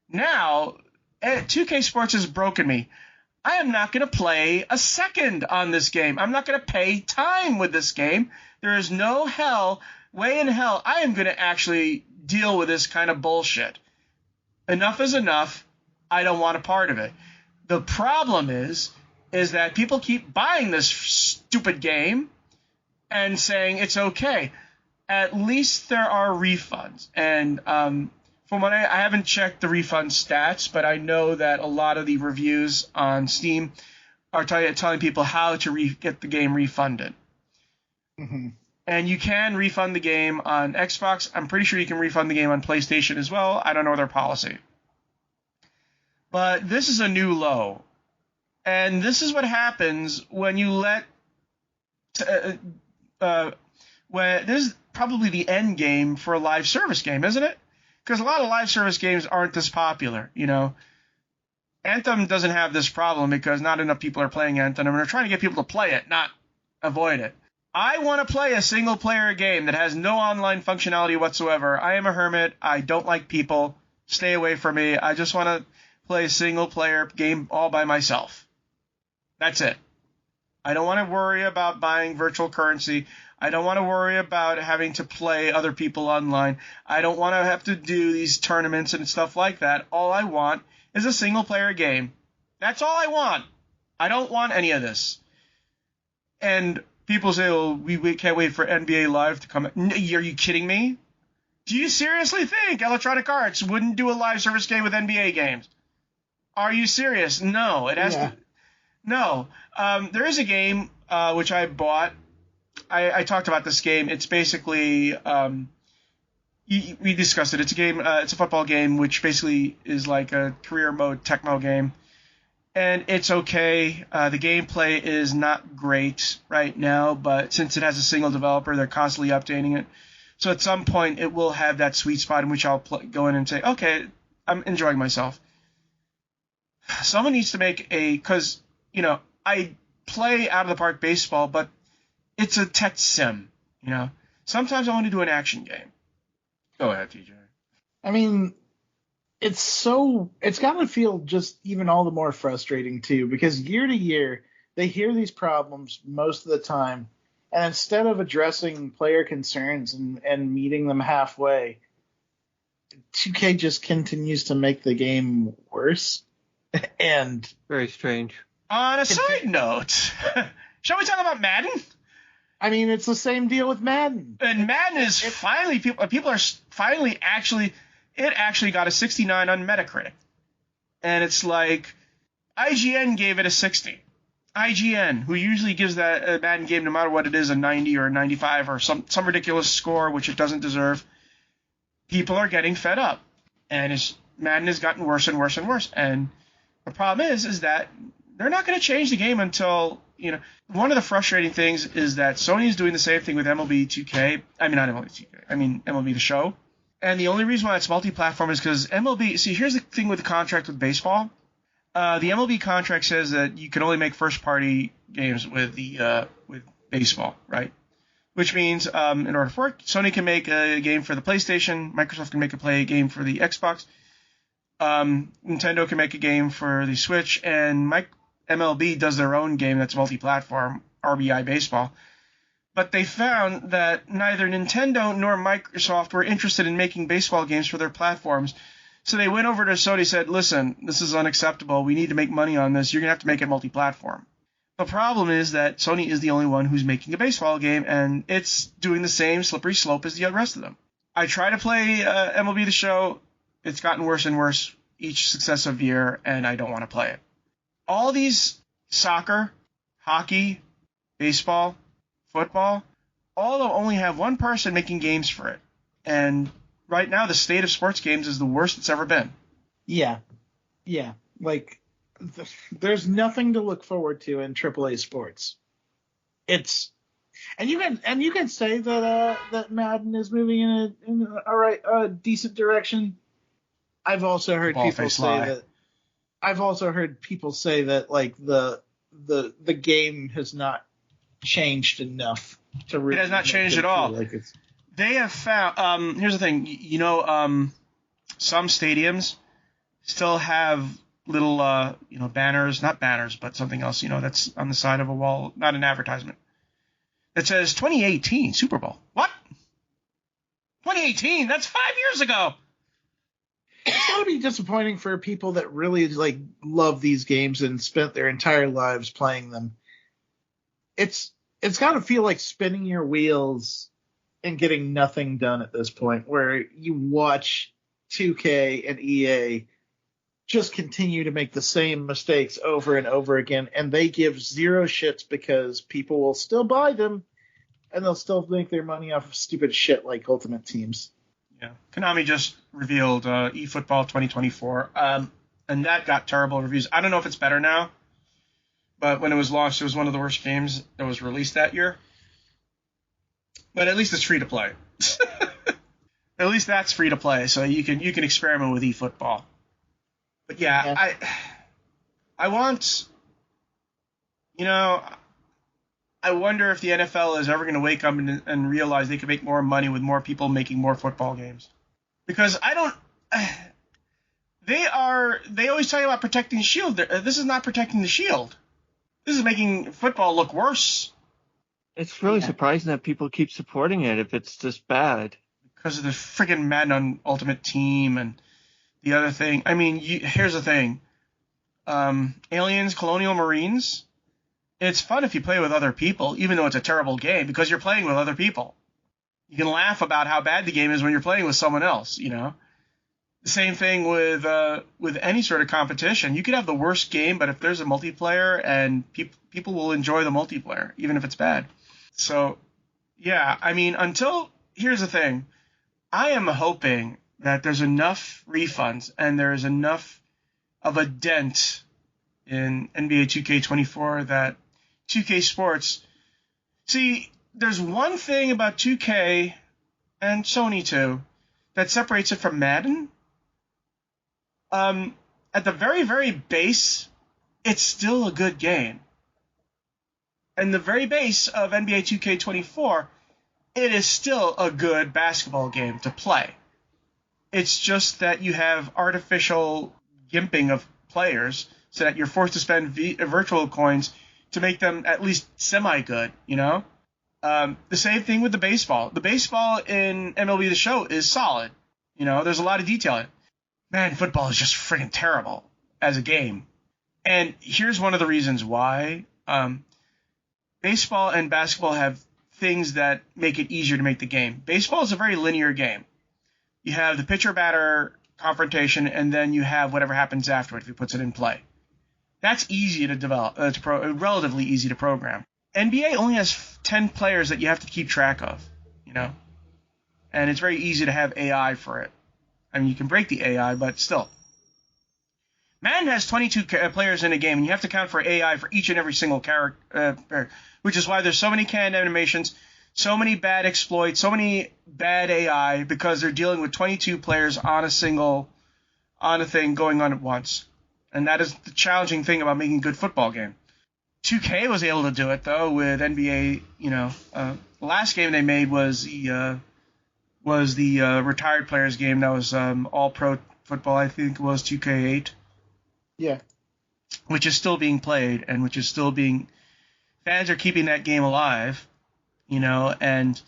Now, 2K Sports has broken me. I am not going to play a second on this game. I'm not going to pay time with this game. There is no way in hell I am going to actually deal with this kind of bullshit. Enough is enough. I don't want a part of it. The problem is that people keep buying this stupid game and saying it's okay. At least there are refunds. And from what I haven't checked the refund stats, but I know that a lot of the reviews on Steam are telling people how to get the game refunded. Mm-hmm. And you can refund the game on Xbox. I'm pretty sure you can refund the game on PlayStation as well. I don't know their policy. But this is a new low. And this is what happens when you let... this is probably the end game for a live service game, isn't it? Because a lot of live service games aren't this popular, you know. Anthem doesn't have this problem because not enough people are playing Anthem, and they're trying to get people to play it, not avoid it. I want to play a single-player game that has no online functionality whatsoever. I am a hermit. I don't like people. Stay away from me. I just want to play a single-player game all by myself. That's it. I don't want to worry about buying virtual currency. I don't want to worry about having to play other people online. I don't want to have to do these tournaments and stuff like that. All I want is a single-player game. That's all I want. I don't want any of this. And people say, well, we can't wait for NBA Live to come. Are you kidding me? Do you seriously think Electronic Arts wouldn't do a live service game with NBA games? Are you serious? No. It has to. No. There is a game which I bought. I talked about this game. It's basically we discussed it. It's a game. It's a football game, which basically is like a career mode Tecmo game, and it's okay. The gameplay is not great right now, but since it has a single developer, they're constantly updating it. So at some point, it will have that sweet spot in which I'll go in and say, okay, I'm enjoying myself. Someone needs to make because I play out of the park baseball, but it's a tech sim, Sometimes I want to do an action game. Go ahead, TJ. I mean, it's got to feel just even all the more frustrating, too, because year to year, they hear these problems most of the time, and instead of addressing player concerns and meeting them halfway, 2K just continues to make the game worse. And very strange. On a side note, shall we talk about Madden? I mean, it's the same deal with Madden. And Madden is finally people are finally actually got a 69 on Metacritic, and it's like IGN gave it a 60. IGN, who usually gives that Madden game, no matter what it is, a 90 or a 95 or some ridiculous score which it doesn't deserve. People are getting fed up, and Madden has gotten worse and worse and worse. And the problem is that they're not going to change the game until, one of the frustrating things is that Sony is doing the same thing with MLB 2K. I mean, not MLB 2K. I mean, MLB The Show. And the only reason why it's multi-platform is because MLB... See, here's the thing with the contract with baseball. The MLB contract says that you can only make first-party games with baseball, right? which means in order for it, Sony can make a game for the PlayStation, Microsoft can make a game for the Xbox, Nintendo can make a game for the Switch, and MLB does their own game that's multi-platform, RBI Baseball. But they found that neither Nintendo nor Microsoft were interested in making baseball games for their platforms. So they went over to Sony and said, listen, this is unacceptable. We need to make money on this. You're going to have to make it multi-platform. The problem is that Sony is the only one who's making a baseball game, and it's doing the same slippery slope as the rest of them. I try to play MLB The Show. It's gotten worse and worse each successive year, and I don't want to play it. All these soccer, hockey, baseball, football, all only have one person making games for it. And right now, the state of sports games is the worst it's ever been. Yeah. Like, there's nothing to look forward to in AAA sports. And you can say that Madden is moving in a decent direction. I've also heard people say that like the game has not changed enough to really. It has not changed at all. Like it's. They have found. Here's the thing. Some stadiums still have little, banners, not banners, but something else, that's on the side of a wall, not an advertisement, that says 2018 Super Bowl. What? 2018? That's 5 years ago. It's got to be disappointing for people that really like love these games and spent their entire lives playing them. It's got to feel like spinning your wheels and getting nothing done at this point, where you watch 2K and EA just continue to make the same mistakes over and over again, and they give zero shits because people will still buy them, and they'll still make their money off of stupid shit like Ultimate Teams. Yeah, Konami just revealed eFootball 2024, and that got terrible reviews. I don't know if it's better now, but when it was launched, it was one of the worst games that was released that year. But at least it's free to play. At least that's free to play, so you can experiment with eFootball. But yeah, I want, I wonder if the NFL is ever going to wake up and realize they could make more money with more people making more football games. Because they always talk about protecting the shield. This is not protecting the shield. This is making football look worse. It's really surprising that people keep supporting it if it's this bad. Because of the friggin' Madden Ultimate Team and the other thing. I mean, here's the thing. Aliens, Colonial Marines, it's fun if you play with other people, even though it's a terrible game, because you're playing with other people. You can laugh about how bad the game is when you're playing with someone else, The same thing with any sort of competition. You could have the worst game, but if there's a multiplayer, and people will enjoy the multiplayer, even if it's bad. So, yeah, I mean, here's the thing. I am hoping that there's enough refunds and there is enough of a dent in NBA 2K24 that 2K Sports... See, there's one thing about 2K and Sony too that separates it from Madden. At the very, very base, it's still a good game. And the very base of NBA 2K24, it is still a good basketball game to play. It's just that you have artificial gimping of players so that you're forced to spend virtual coins to make them at least semi-good, The same thing with the baseball. The baseball in MLB The Show is solid. There's a lot of detail in it. Man, football is just freaking terrible as a game. And here's one of the reasons why. Baseball and basketball have things that make it easier to make the game. Baseball is a very linear game. You have the pitcher-batter confrontation, and then you have whatever happens afterward if he puts it in play. That's easy to develop, relatively easy to program. NBA only has 10 players that you have to keep track of, and it's very easy to have AI for it. I mean, you can break the AI, but still. Madden has 22 players in a game, and you have to count for AI for each and every single character, which is why there's so many canned animations, so many bad exploits, so many bad AI, because they're dealing with 22 players on a thing going on at once. And that is the challenging thing about making a good football game. 2K was able to do it, though, with NBA, The last game they made was the retired players game that was all pro football. I think it was 2K8. Yeah. Which is still being played and which is still being fans are keeping that game alive, and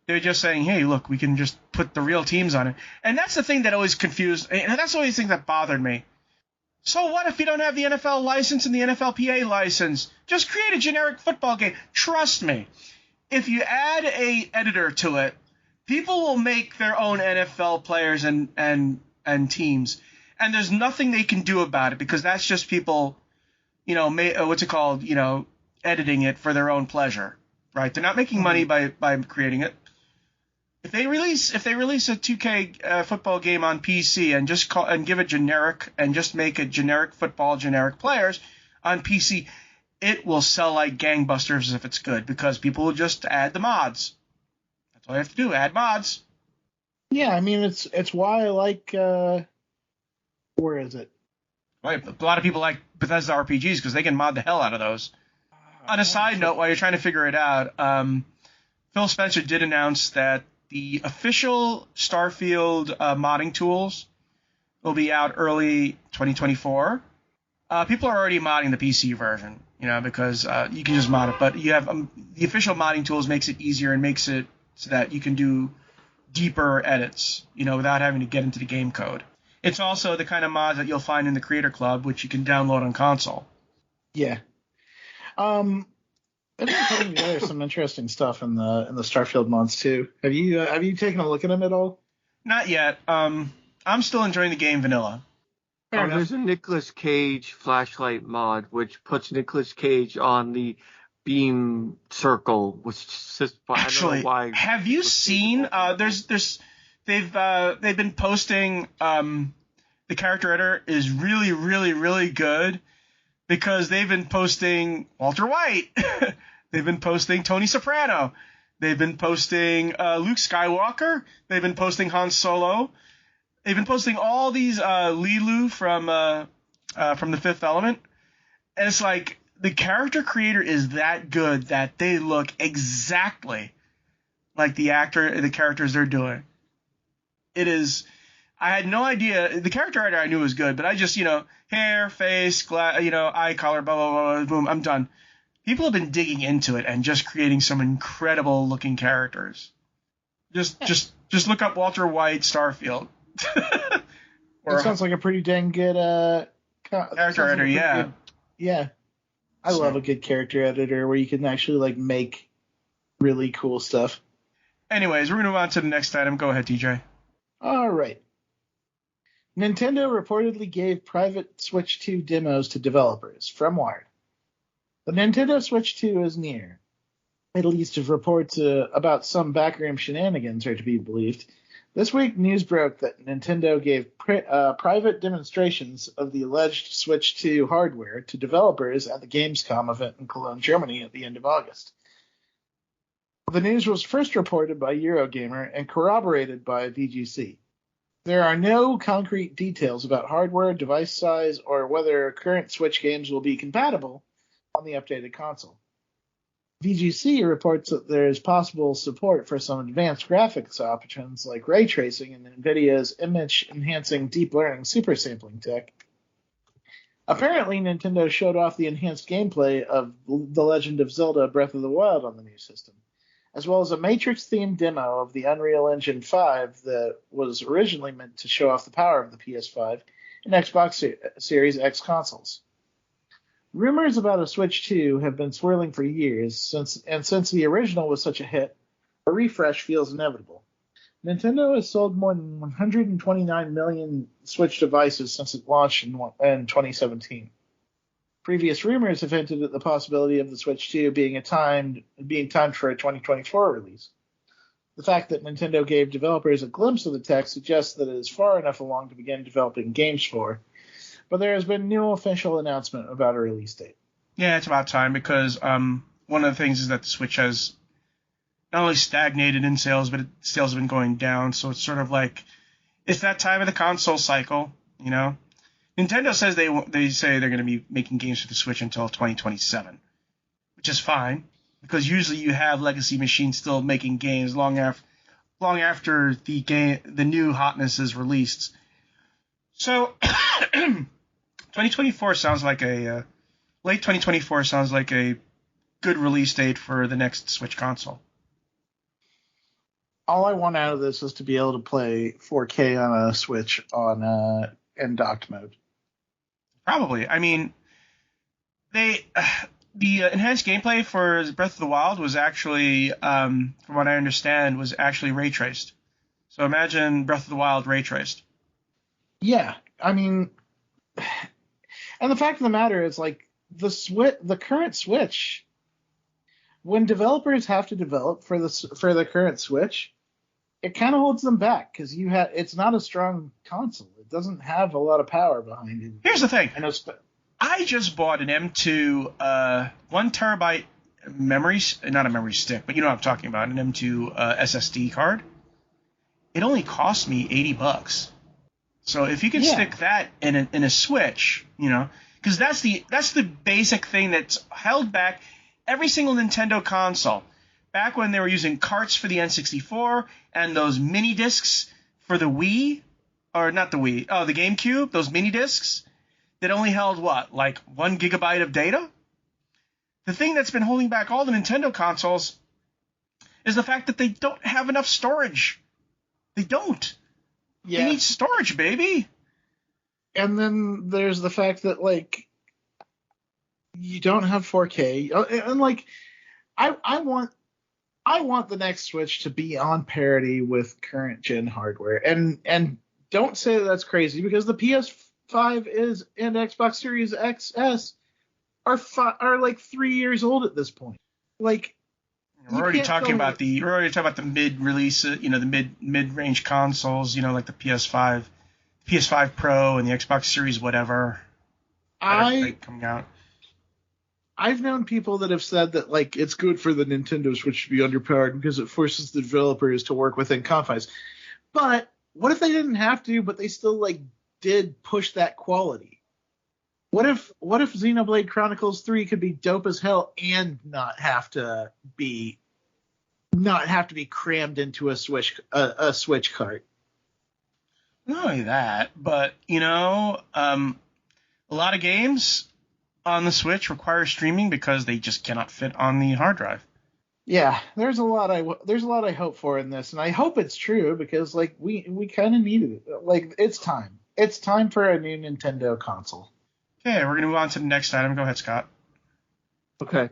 they're just saying, hey, look, we can just put the real teams on it. And that's the thing that always confused, and that's always the thing that bothered me. So what if you don't have the NFL license and the NFLPA license? Just create a generic football game. Trust me, if you add a editor to it, people will make their own NFL players and teams, and there's nothing they can do about it because that's just people, editing it for their own pleasure, right? They're not making money by creating it. If they release a 2K football game on PC and just give it generic and just make it generic football, generic players on PC, it will sell like gangbusters if it's good because people will just add the mods. That's all you have to do, add mods. Yeah, I mean it's why I like where is it? Right, a lot of people like Bethesda RPGs because they can mod the hell out of those. On a side note, while you're trying to figure it out, Phil Spencer did announce that the official Starfield modding tools will be out early 2024. People are already modding the PC version, because you can just mod it. But you have the official modding tools makes it easier and makes it so that you can do deeper edits, without having to get into the game code. It's also the kind of mods that you'll find in the Creator Club, which you can download on console. Yeah. They've been putting together some interesting stuff in the Starfield mods too. Have you taken a look at them at all? Not yet. I'm still enjoying the game vanilla. There's a Nicolas Cage flashlight mod which puts Nicolas Cage on the beam circle, which just actually, I don't know why. Have you seen? They've been posting. The character editor is really, really, really good. Because they've been posting Walter White. They've been posting Tony Soprano. They've been posting Luke Skywalker. They've been posting Han Solo. They've been posting all these Lilu from The Fifth Element. And it's like the character creator is that good that they look exactly like the characters they're doing. It is... I had no idea. The character editor I knew was good, but I just, hair, face, eye color, blah, blah, blah, boom, I'm done. People have been digging into it and just creating some incredible looking characters. Just look up Walter White Starfield. It sounds like a pretty dang good character editor, yeah. Good, yeah. I love a good character editor where you can actually make really cool stuff. Anyways, we're going to move on to the next item. Go ahead, TJ. All right. Nintendo reportedly gave private Switch 2 demos to developers, from Wired. The Nintendo Switch 2 is near. At least if reports about some backroom shenanigans are to be believed. This week, news broke that Nintendo gave private demonstrations of the alleged Switch 2 hardware to developers at the Gamescom event in Cologne, Germany at the end of August. The news was first reported by Eurogamer and corroborated by VGC. There are no concrete details about hardware, device size, or whether current Switch games will be compatible on the updated console. VGC reports that there is possible support for some advanced graphics options like ray tracing and NVIDIA's image-enhancing deep learning supersampling tech. Apparently, Nintendo showed off the enhanced gameplay of The Legend of Zelda Breath of the Wild on the new system, as well as a Matrix-themed demo of the Unreal Engine 5 that was originally meant to show off the power of the PS5 and Xbox Series X consoles. Rumors about a Switch 2 have been swirling for years, since the original was such a hit, a refresh feels inevitable. Nintendo has sold more than 129 million Switch devices since it launched in 2017. Previous rumors have hinted at the possibility of the Switch 2 being timed for a 2024 release. The fact that Nintendo gave developers a glimpse of the tech suggests that it is far enough along to begin developing games for, but there has been no official announcement about a release date. Yeah, it's about time because one of the things is that the Switch has not only stagnated in sales, but sales have been going down, so it's sort of like it's that time of the console cycle, Nintendo says they say they're going to be making games for the Switch until 2027, which is fine. because usually you have legacy machines still making games long after the new hotness is released. So 2024 sounds like late 2024 sounds like a good release date for the next Switch console. All I want out of this is to be able to play 4K on a Switch in docked mode. Probably. I mean, the enhanced gameplay for Breath of the Wild was actually, from what I understand, was actually ray traced. So imagine Breath of the Wild ray traced. Yeah, I mean, and the fact of the matter is, like, the current Switch, when developers have to develop for the current Switch, it kind of holds them back because it's not a strong console. It doesn't have a lot of power behind it. Here's the thing. I just bought an M2 1 terabyte memory, not a memory stick, but you know what I'm talking about, an M2 SSD card. It only cost me $80. So if you can stick that in a Switch, you know, because that's the basic thing that's held back every single Nintendo console. Back when they were using carts for the N64 and those mini discs for the Wii, or not the Wii, the GameCube, those mini discs that only held what, like 1 gigabyte of data? The thing that's been holding back all the Nintendo consoles is the fact that they don't have enough storage. They don't. Yeah. They need storage, baby. And then there's the fact that, like, you don't have 4K. And, like, I want the next Switch to be on parity with current gen hardware. And don't say that's crazy, because the PS5 and Xbox Series XS are like 3 years old at this point. Like, we're already talking about the mid-release, the mid-range consoles, like the PS5 Pro and the Xbox Series whatever. Coming out. I've known people that have said that, like, it's good for the Nintendo Switch to be underpowered because it forces the developers to work within confines. But what if they didn't have to, but they still, like, did push that quality? What if Xenoblade Chronicles 3 could be dope as hell and not have to be crammed into a Switch cart? Not only that, but a lot of games on the Switch require streaming because they just cannot fit on the hard drive. Yeah, there's a lot I hope for in this, and I hope it's true because, like, we kind of needed it. Like, it's time. It's time for a new Nintendo console. Okay, we're gonna move on to the next item. Go ahead, Scott. Okay.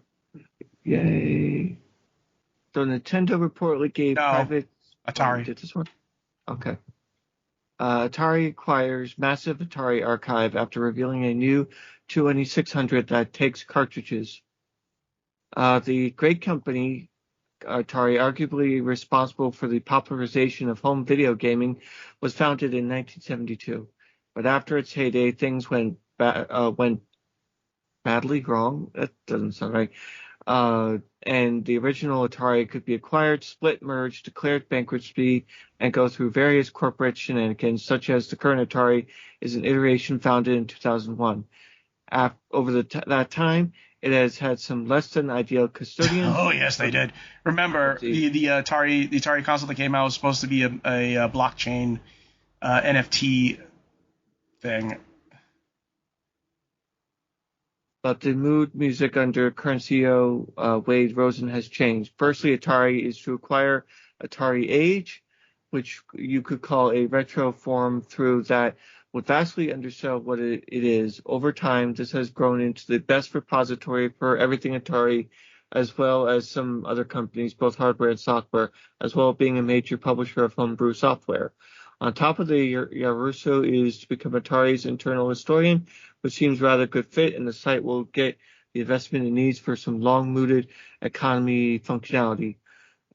Yay. So Nintendo reportedly gave private Atari. Did this one? Okay. Atari acquires massive Atari archive after revealing a new 2600 that takes cartridges. The great company, Atari, arguably responsible for the popularization of home video gaming, was founded in 1972. But after its heyday, things went badly wrong. That doesn't sound right. And the original Atari could be acquired, split, merged, declared bankruptcy, and go through various corporate shenanigans, such as the current Atari is an iteration founded in 2001. Over that time, it has had some less than ideal custodians. Oh yes, they did. Remember, the Atari console that came out was supposed to be a blockchain NFT thing. But the mood music under current CEO Wade Rosen has changed. Firstly, Atari is to acquire Atari Age, which you could call a retro form through that would vastly undersell what it is. Over time, this has grown into the best repository for everything Atari, as well as some other companies, both hardware and software, as well as being a major publisher of homebrew software. On top of the Yaruso is to become Atari's internal historian, which seems rather good fit, and the site will get the investment it needs for some long-mooted economy functionality.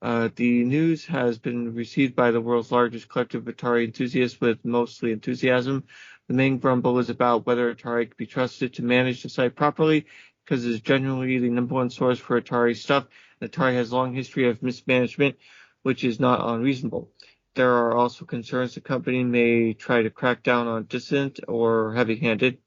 The news has been received by the world's largest collective of Atari enthusiasts with mostly enthusiasm. The main grumble is about whether Atari can be trusted to manage the site properly, because it is generally the number one source for Atari stuff, and Atari has a long history of mismanagement, which is not unreasonable. There are also concerns the company may try to crack down on dissident or heavy-handed.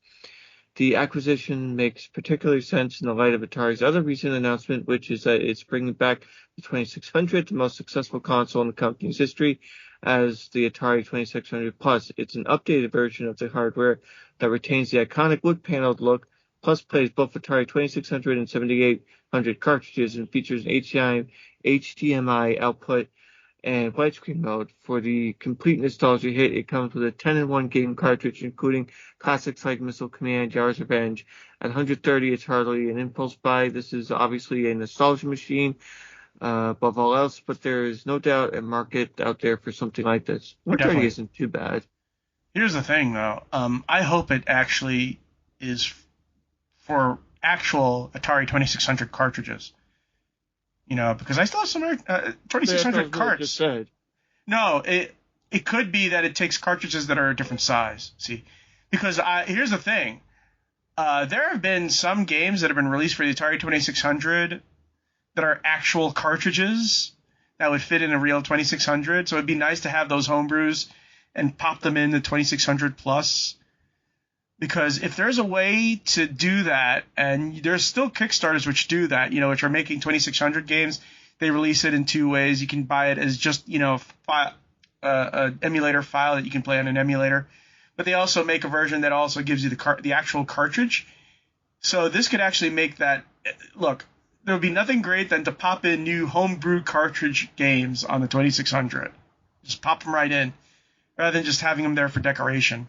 The acquisition makes particular sense in the light of Atari's other recent announcement, which is that it's bringing back the 2600, the most successful console in the company's history, as the Atari 2600 Plus. It's an updated version of the hardware that retains the iconic wood-paneled look, plus plays both Atari 2600 and 7800 cartridges, and features an HDMI output and widescreen mode. For the complete nostalgia hit, it comes with a 10-in-1 game cartridge, including classics like Missile Command, Yars' Revenge. At 130, it's hardly an impulse buy. This is obviously a nostalgia machine, above all else, but there is no doubt a market out there for something like this. 130 isn't too bad. Here's the thing, though. I hope it actually is for actual Atari 2600 cartridges. Because I still have some 2600 carts. No, it could be that it takes cartridges that are a different size. See, because here's the thing. There have been some games that have been released for the Atari 2600 that are actual cartridges that would fit in a real 2600. So it'd be nice to have those homebrews and pop them in the 2600 Plus. Because if there's a way to do that, and there's still Kickstarters which do that, which are making 2600 games, they release it in two ways. You can buy it as just, an emulator file that you can play on an emulator. But they also make a version that also gives you the actual cartridge. So this could actually make that, look, there would be nothing great than to pop in new homebrew cartridge games on the 2600. Just pop them right in, rather than just having them there for decoration.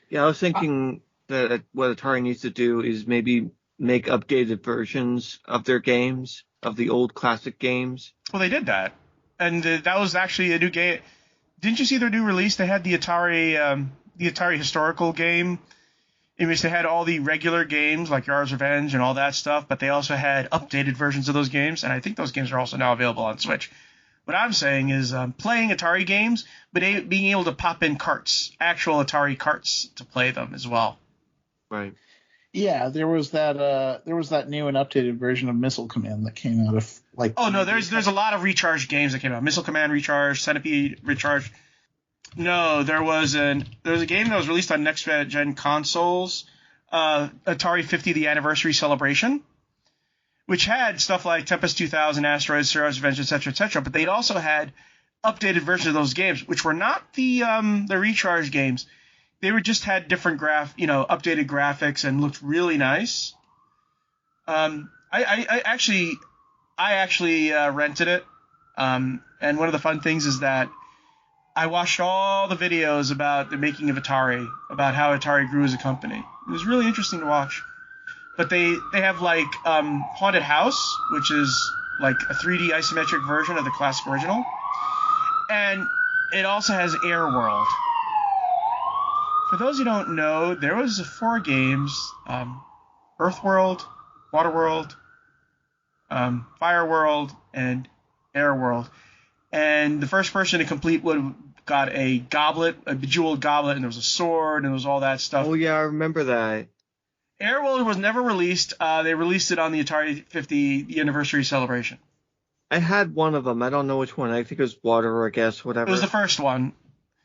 Yeah, I was thinking that what Atari needs to do is maybe make updated versions of their games, of the old classic games. Well, they did that. And that was actually a new game. Didn't you see their new release? They had the Atari historical game, in which they had all the regular games like Yars' Revenge and all that stuff, but they also had updated versions of those games, and I think those games are also now available on Switch. What I'm saying is playing Atari games, but being able to pop in carts, actual Atari carts, to play them as well. Right. Yeah, there was that new and updated version of Missile Command that came out of Oh no, there's a lot of recharged games that came out. Missile Command recharged, Centipede recharged. No, there was a game that was released on next gen consoles, Atari 50 the Anniversary Celebration, which had stuff like Tempest 2000, Asteroids, Yars' Revenge, etc., but they also had updated versions of those games, which were not the recharge games. They were just had different updated graphics and looked really nice. I actually rented it, and one of the fun things is that I watched all the videos about the making of Atari, about how Atari grew as a company. It was really interesting to watch. But they have Haunted House, which is like a 3D isometric version of the classic original, and it also has Air World. For those who don't know, there was 4 games: Earth World, Water World, Fire World, and Air World. And the first person to complete got a goblet, a bejeweled goblet, and there was a sword, and there was all that stuff. Oh yeah, I remember that. Air World was never released. They released it on the Atari 50 the Anniversary Celebration. I had one of them. I don't know which one. I think it was Water, I guess, whatever. It was the first one.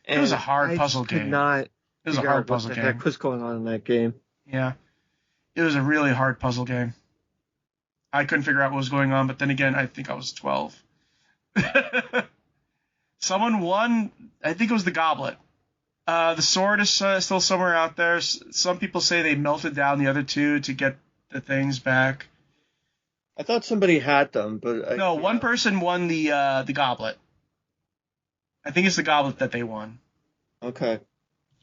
It was a hard puzzle game. It was a hard puzzle game. What the heck was going on in that game? Yeah. It was a really hard puzzle game. I couldn't figure out what was going on, but then again, I think I was 12. Someone won. I think it was the goblet. The sword is still somewhere out there. Some people say they melted down the other two to get the things back. I thought somebody had them, but no, one person won the goblet. I think it's the goblet that they won. Okay.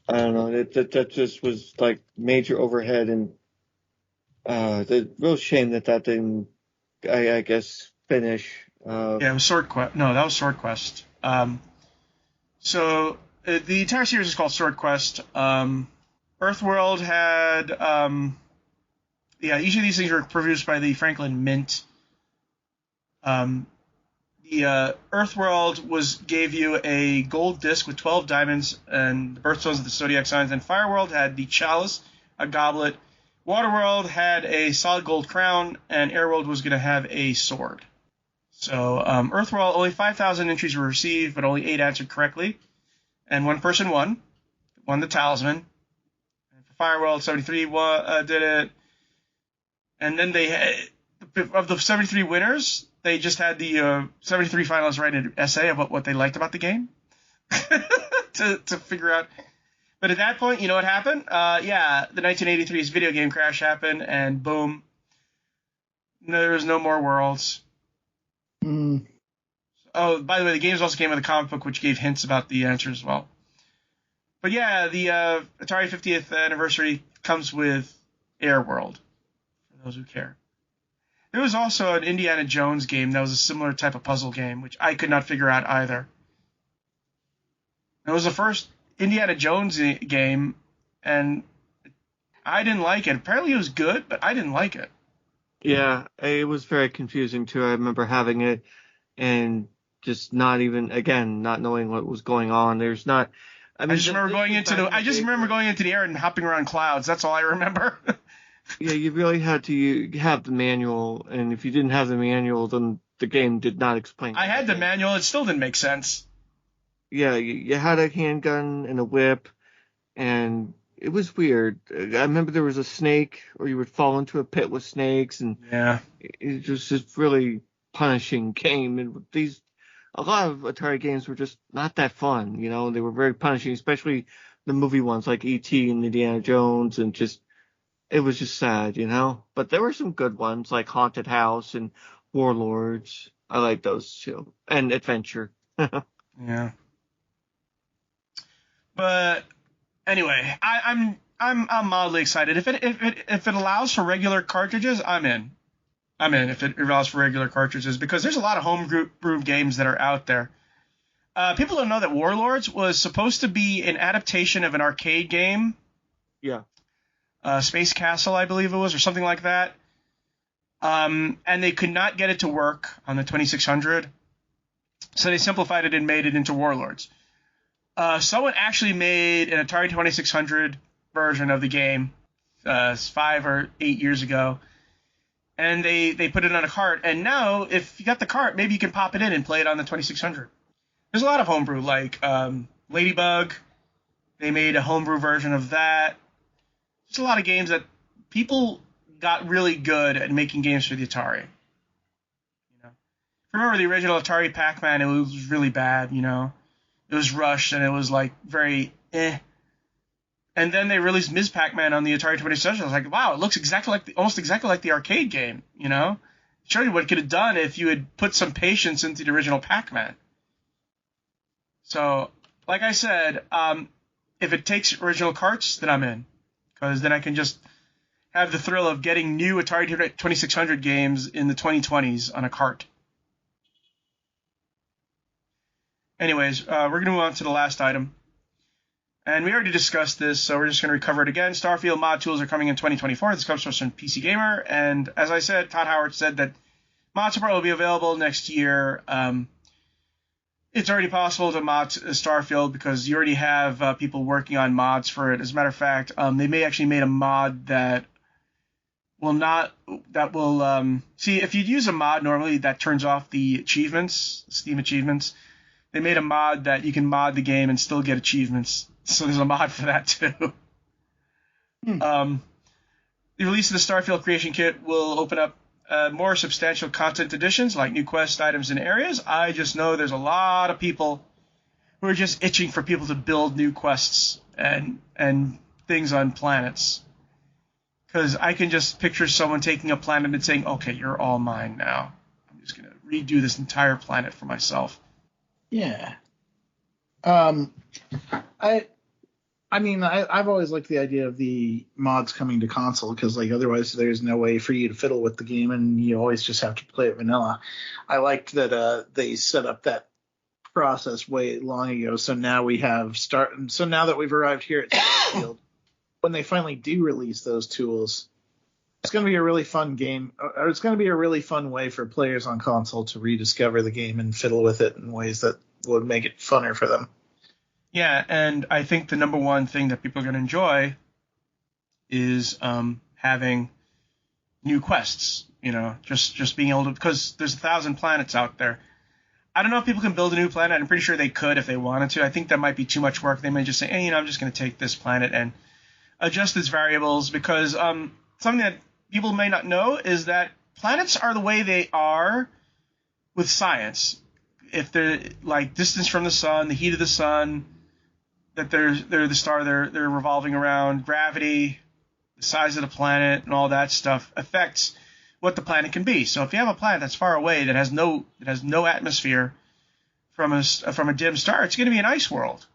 I don't know. That just was like major overhead, and the real shame that didn't, I guess, finish. Yeah, it was Sword Quest. No, that was Sword Quest. So the entire series is called Sword Quest. Earthworld had, each of these things were produced by the Franklin Mint. The Earthworld gave you a gold disc with 12 diamonds and the birthstones of the zodiac signs. And Fireworld had the chalice, a goblet. Waterworld had a solid gold crown, and Airworld was going to have a sword. So Earthworld, only 5,000 entries were received, but only 8 answered correctly. And one person won the talisman. And for Fireworld 73 did it. And then they had, of the 73 winners, they just had the 73 finalists write an essay about what they liked about the game to figure out. But at that point, you know what happened? The 1983's video game crash happened, and boom, there was no more worlds. Mm. Oh, by the way, the games also came with a comic book which gave hints about the answers as well. But yeah, the Atari 50th anniversary comes with Air World, for those who care. There was also an Indiana Jones game that was a similar type of puzzle game, which I could not figure out either. It was the first Indiana Jones game, and I didn't like it. Apparently it was good, but I didn't like it. Yeah, it was very confusing too. I remember having it and just not knowing what was going on. I just remember going into the air and hopping around clouds. That's all I remember. Yeah, you really had to have the manual, and if you didn't have the manual, then the game did not explain. I had the manual. It still didn't make sense. Yeah, you had a handgun and a whip, and it was weird. I remember there was a snake, or you would fall into a pit with snakes, and yeah, it was just really punishing game. And a lot of Atari games were just not that fun. You know, they were very punishing, especially the movie ones like E.T. and Indiana Jones, and it was just sad, you know. But there were some good ones like Haunted House and Warlords. I like those too, and Adventure. Yeah. But anyway, I'm mildly excited. If it allows for regular cartridges, I'm in. If it allows for regular cartridges, because there's a lot of homebrew games that are out there. People don't know that Warlords was supposed to be an adaptation of an arcade game. Yeah. Space Castle, I believe it was, or something like that. And they could not get it to work on the 2600, so they simplified it and made it into Warlords. Someone actually made an Atari 2600 version of the game 5 or 8 years ago, and they put it on a cart. And now, if you got the cart, maybe you can pop it in and play it on the 2600. There's a lot of homebrew, like Ladybug. They made a homebrew version of that. There's a lot of games that people got really good at making games for the Atari. You know, remember the original Atari Pac-Man? It was really bad. You know, it was rushed and it was like very eh. And then they released Ms. Pac-Man on the Atari 2600. I was like, wow, it looks almost exactly like the arcade game. You know, show you what it could have done if you had put some patience into the original Pac-Man. So, like I said, if it takes original carts, then I'm in. Because then I can just have the thrill of getting new Atari 2600 games in the 2020s on a cart. Anyways, we're going to move on to the last item. And we already discussed this, so we're just going to recover it again. Starfield mod tools are coming in 2024. This comes from PC Gamer. And as I said, Todd Howard said that mods will probably be available next year. It's already possible to mod Starfield because you already have people working on mods for it. As a matter of fact, they may actually made a mod that will see, if you use a mod normally that turns off the achievements, Steam achievements. They made a mod that you can mod the game and still get achievements. So there's a mod for that too. The release of the Starfield Creation Kit will open up more substantial content additions like new quest items and areas. I just know there's a lot of people who are just itching for people to build new quests and things on planets. Because I can just picture someone taking a planet and saying, okay, you're all mine now. I'm just going to redo this entire planet for myself. Yeah. I've always liked the idea of the mods coming to console because, like, otherwise there's no way for you to fiddle with the game and you always just have to play it vanilla. I liked that they set up that process way long ago. So now now that we've arrived here at Starfield, when they finally do release those tools, it's going to be a really fun game, or it's going to be a really fun way for players on console to rediscover the game and fiddle with it in ways that would make it funner for them. Yeah, and I think the number one thing that people are going to enjoy is having new quests. You know, just being able to, because there's 1,000 planets out there. I don't know if people can build a new planet. I'm pretty sure they could if they wanted to. I think that might be too much work. They may just say, hey, I'm just going to take this planet and adjust its variables, because something that people may not know is that planets are the way they are with science. If they're like distance from the sun, the heat of the sun, that they're the star they're revolving around, gravity, the size of the planet, and all that stuff affects what the planet can be. So if you have a planet that's far away that has no atmosphere from a dim star, it's going to be an ice world,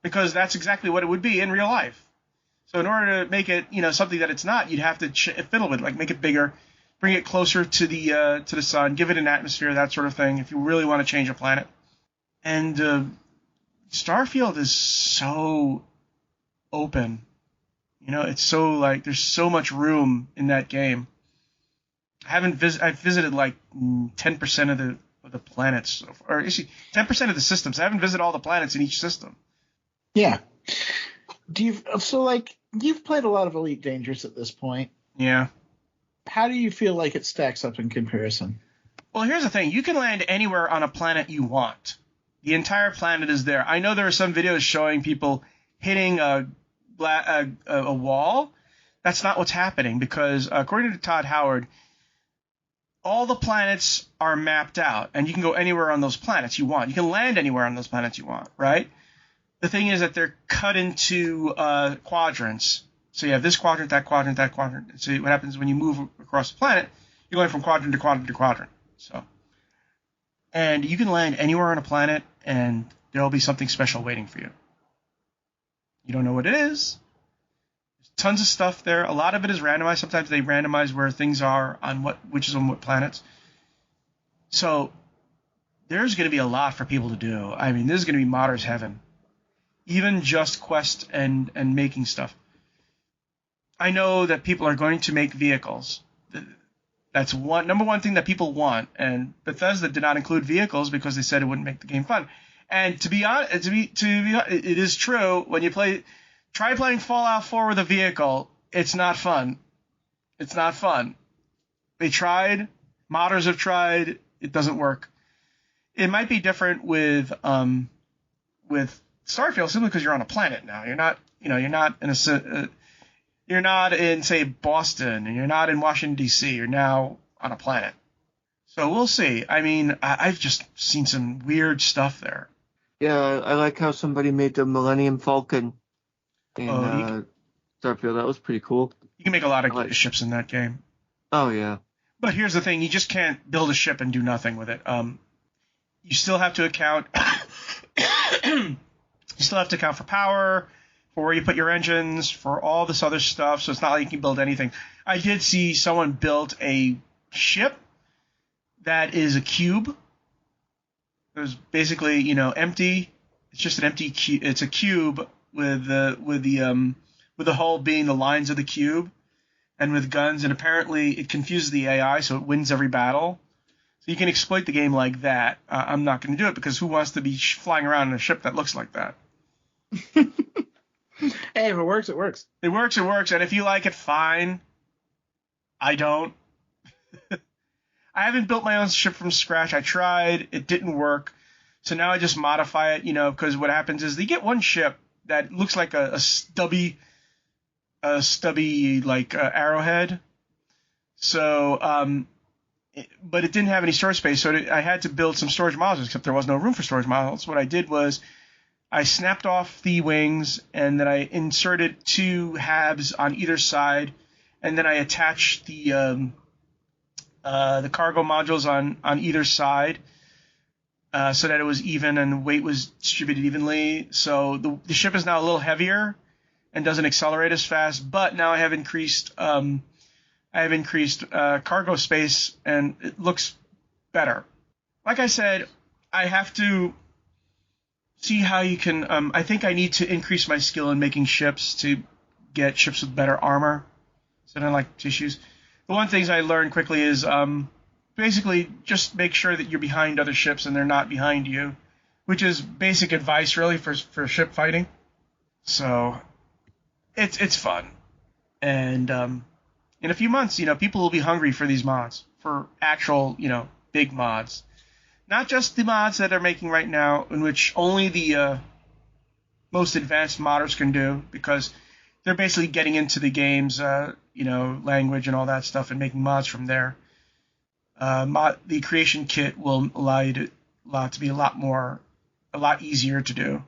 because that's exactly what it would be in real life. So in order to make it, something that it's not, you'd have to fiddle with it, like make it bigger, bring it closer to the sun, give it an atmosphere, that sort of thing, if you really want to change a planet. And Starfield is so open. It's so like there's so much room in that game. I've visited like 10% of the planets, or actually 10% of the systems. I haven't visited all the planets in each system. Yeah. You've played a lot of Elite Dangerous at this point. Yeah. How do you feel like it stacks up in comparison? Well, here's the thing. You can land anywhere on a planet you want. The entire planet is there. I know there are some videos showing people hitting a wall. That's not what's happening, because according to Todd Howard, all the planets are mapped out, and you can go anywhere on those planets you want. You can land anywhere on those planets you want, right? The thing is that they're cut into quadrants. So you have this quadrant, that quadrant, that quadrant. So what happens when you move across the planet, you're going from quadrant to quadrant to quadrant. And you can land anywhere on a planet, and there'll be something special waiting for you. You don't know what it is. There's tons of stuff there. A lot of it is randomized. Sometimes they randomize where things are on which is on what planets. So there's going to be a lot for people to do. I mean, this is going to be modder's heaven. Even just quest and making stuff. I know that people are going to make vehicles. That's number one thing that people want. And Bethesda did not include vehicles because they said it wouldn't make the game fun. And to be honest, it is true. When you try playing Fallout 4 with a vehicle, it's not fun. It's not fun. They tried. Modders have tried. It doesn't work. It might be different with Starfield simply because you're on a planet now. You're not in say Boston, and you're not in Washington D.C. You're now on a planet. So we'll see. I mean, I've just seen some weird stuff there. Yeah, I like how somebody made the Millennium Falcon in Starfield. That was pretty cool. You can make a lot of ships in that game. Oh yeah. But here's the thing: you just can't build a ship and do nothing with it. You still have to account. You still have to account for power, for where you put your engines, for all this other stuff. So it's not like you can build anything. I did see someone built a ship that is a cube. It was basically, empty. It's just an empty cube. It's a cube with the hull being the lines of the cube, and with guns. And apparently, it confuses the AI, so it wins every battle. So you can exploit the game like that. I'm not going to do it because who wants to be flying around in a ship that looks like that? Hey, if it works, it works. It works, and if you like it, fine. I don't. I haven't built my own ship from scratch. I tried. It didn't work. So now I just modify it, because what happens is they get one ship that looks like a stubby like arrowhead. So, but it didn't have any storage space, so I had to build some storage modules, except there was no room for storage modules. What I did was I snapped off the wings, and then I inserted 2 halves on either side, and then I attached the cargo modules on either side, so that it was even and the weight was distributed evenly. So the ship is now a little heavier and doesn't accelerate as fast, but now I have increased cargo space, and it looks better. Like I said, I have to see how you can. I think I need to increase my skill in making ships to get ships with better armor, so I don't like tissues. The one things I learned quickly is basically just make sure that you're behind other ships and they're not behind you, which is basic advice really for ship fighting. So it's fun, and in a few months, people will be hungry for these mods, for actual, big mods. Not just the mods that they're making right now, in which only the most advanced modders can do, because they're basically getting into the game's language and all that stuff and making mods from there. The creation kit will allow to be a lot easier to do.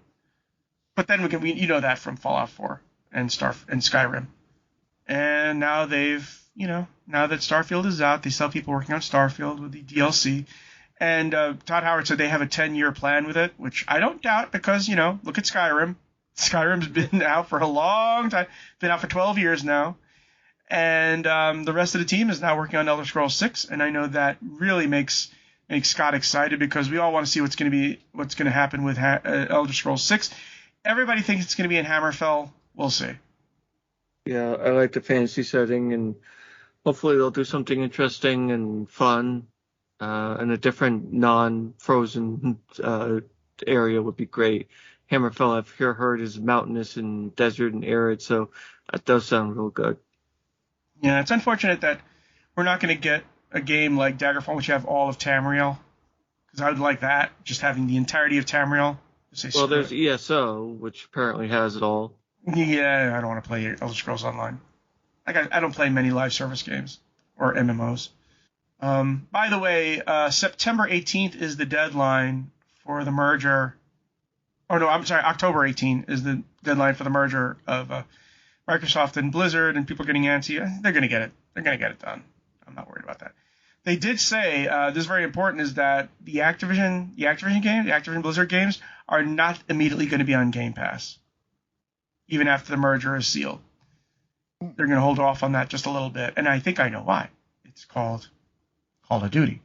But then you know that from Fallout 4 and Skyrim. And now now that Starfield is out, they still have people working on Starfield with the DLC. And Todd Howard said they have a 10-year plan with it, which I don't doubt, because, look at Skyrim. Skyrim's been out for a long time. Been out for 12 years now. And the rest of the team is now working on Elder Scrolls 6, and I know that really makes Scott excited, because we all want to see what's going to happen with Elder Scrolls 6. Everybody thinks it's going to be in Hammerfell. We'll see. Yeah, I like the fantasy setting, and hopefully they'll do something interesting and fun, and a different non-frozen area would be great. Hammerfell, I've heard, is mountainous and desert and arid, so that does sound real good. Yeah, it's unfortunate that we're not going to get a game like Daggerfall, which have all of Tamriel, because I would like that, just having the entirety of Tamriel. Well, there's ESO, which apparently has it all. Yeah, I don't want to play Elder Scrolls Online. I don't play many live service games or MMOs. By the way, September 18th is the deadline for the merger. Oh, no, I'm sorry, October 18th is the deadline for the merger of Microsoft and Blizzard, and people are getting antsy. They're going to get it. They're going to get it done. I'm not worried about that. They did say, this is very important, is that the Activision games, the Activision Blizzard games, are not immediately going to be on Game Pass, even after the merger is sealed. They're going to hold off on that just a little bit, and I think I know why. It's called Call of Duty.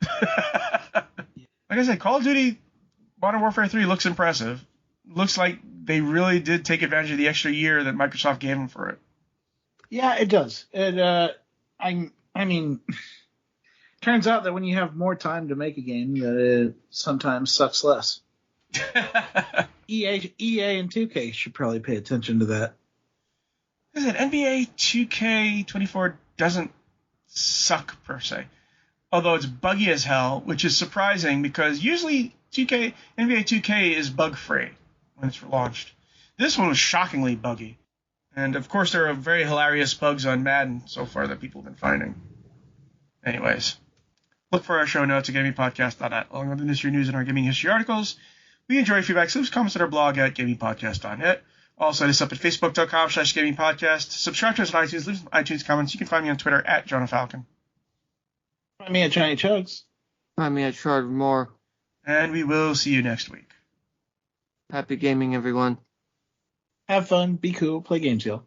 Like I said, Call of Duty Modern Warfare 3 looks impressive. Looks like they really did take advantage of the extra year that Microsoft gave them for it. Yeah, it does. And I mean, turns out that when you have more time to make a game, that it sometimes sucks less. EA and 2K should probably pay attention to that. Is it NBA 2K24 doesn't suck per se, although it's buggy as hell, which is surprising because usually NBA 2K is bug free when it's launched. This one was shockingly buggy, and of course there are very hilarious bugs on Madden so far that people have been finding. Anyways, look for our show notes at gamingpodcast.net, along with industry news and our gaming history articles. We enjoy feedback, so leave comments on our blog at gamingpodcast.net. Also, hit us up at facebook.com/gamingpodcast. Subscribe to us on iTunes. Leave some iTunes comments. You can find me on Twitter at Jonah Falcon. Find me at Johnny Chugs. Find me at Shard Moore. And we will see you next week. Happy gaming, everyone. Have fun. Be cool. Play games, y'all.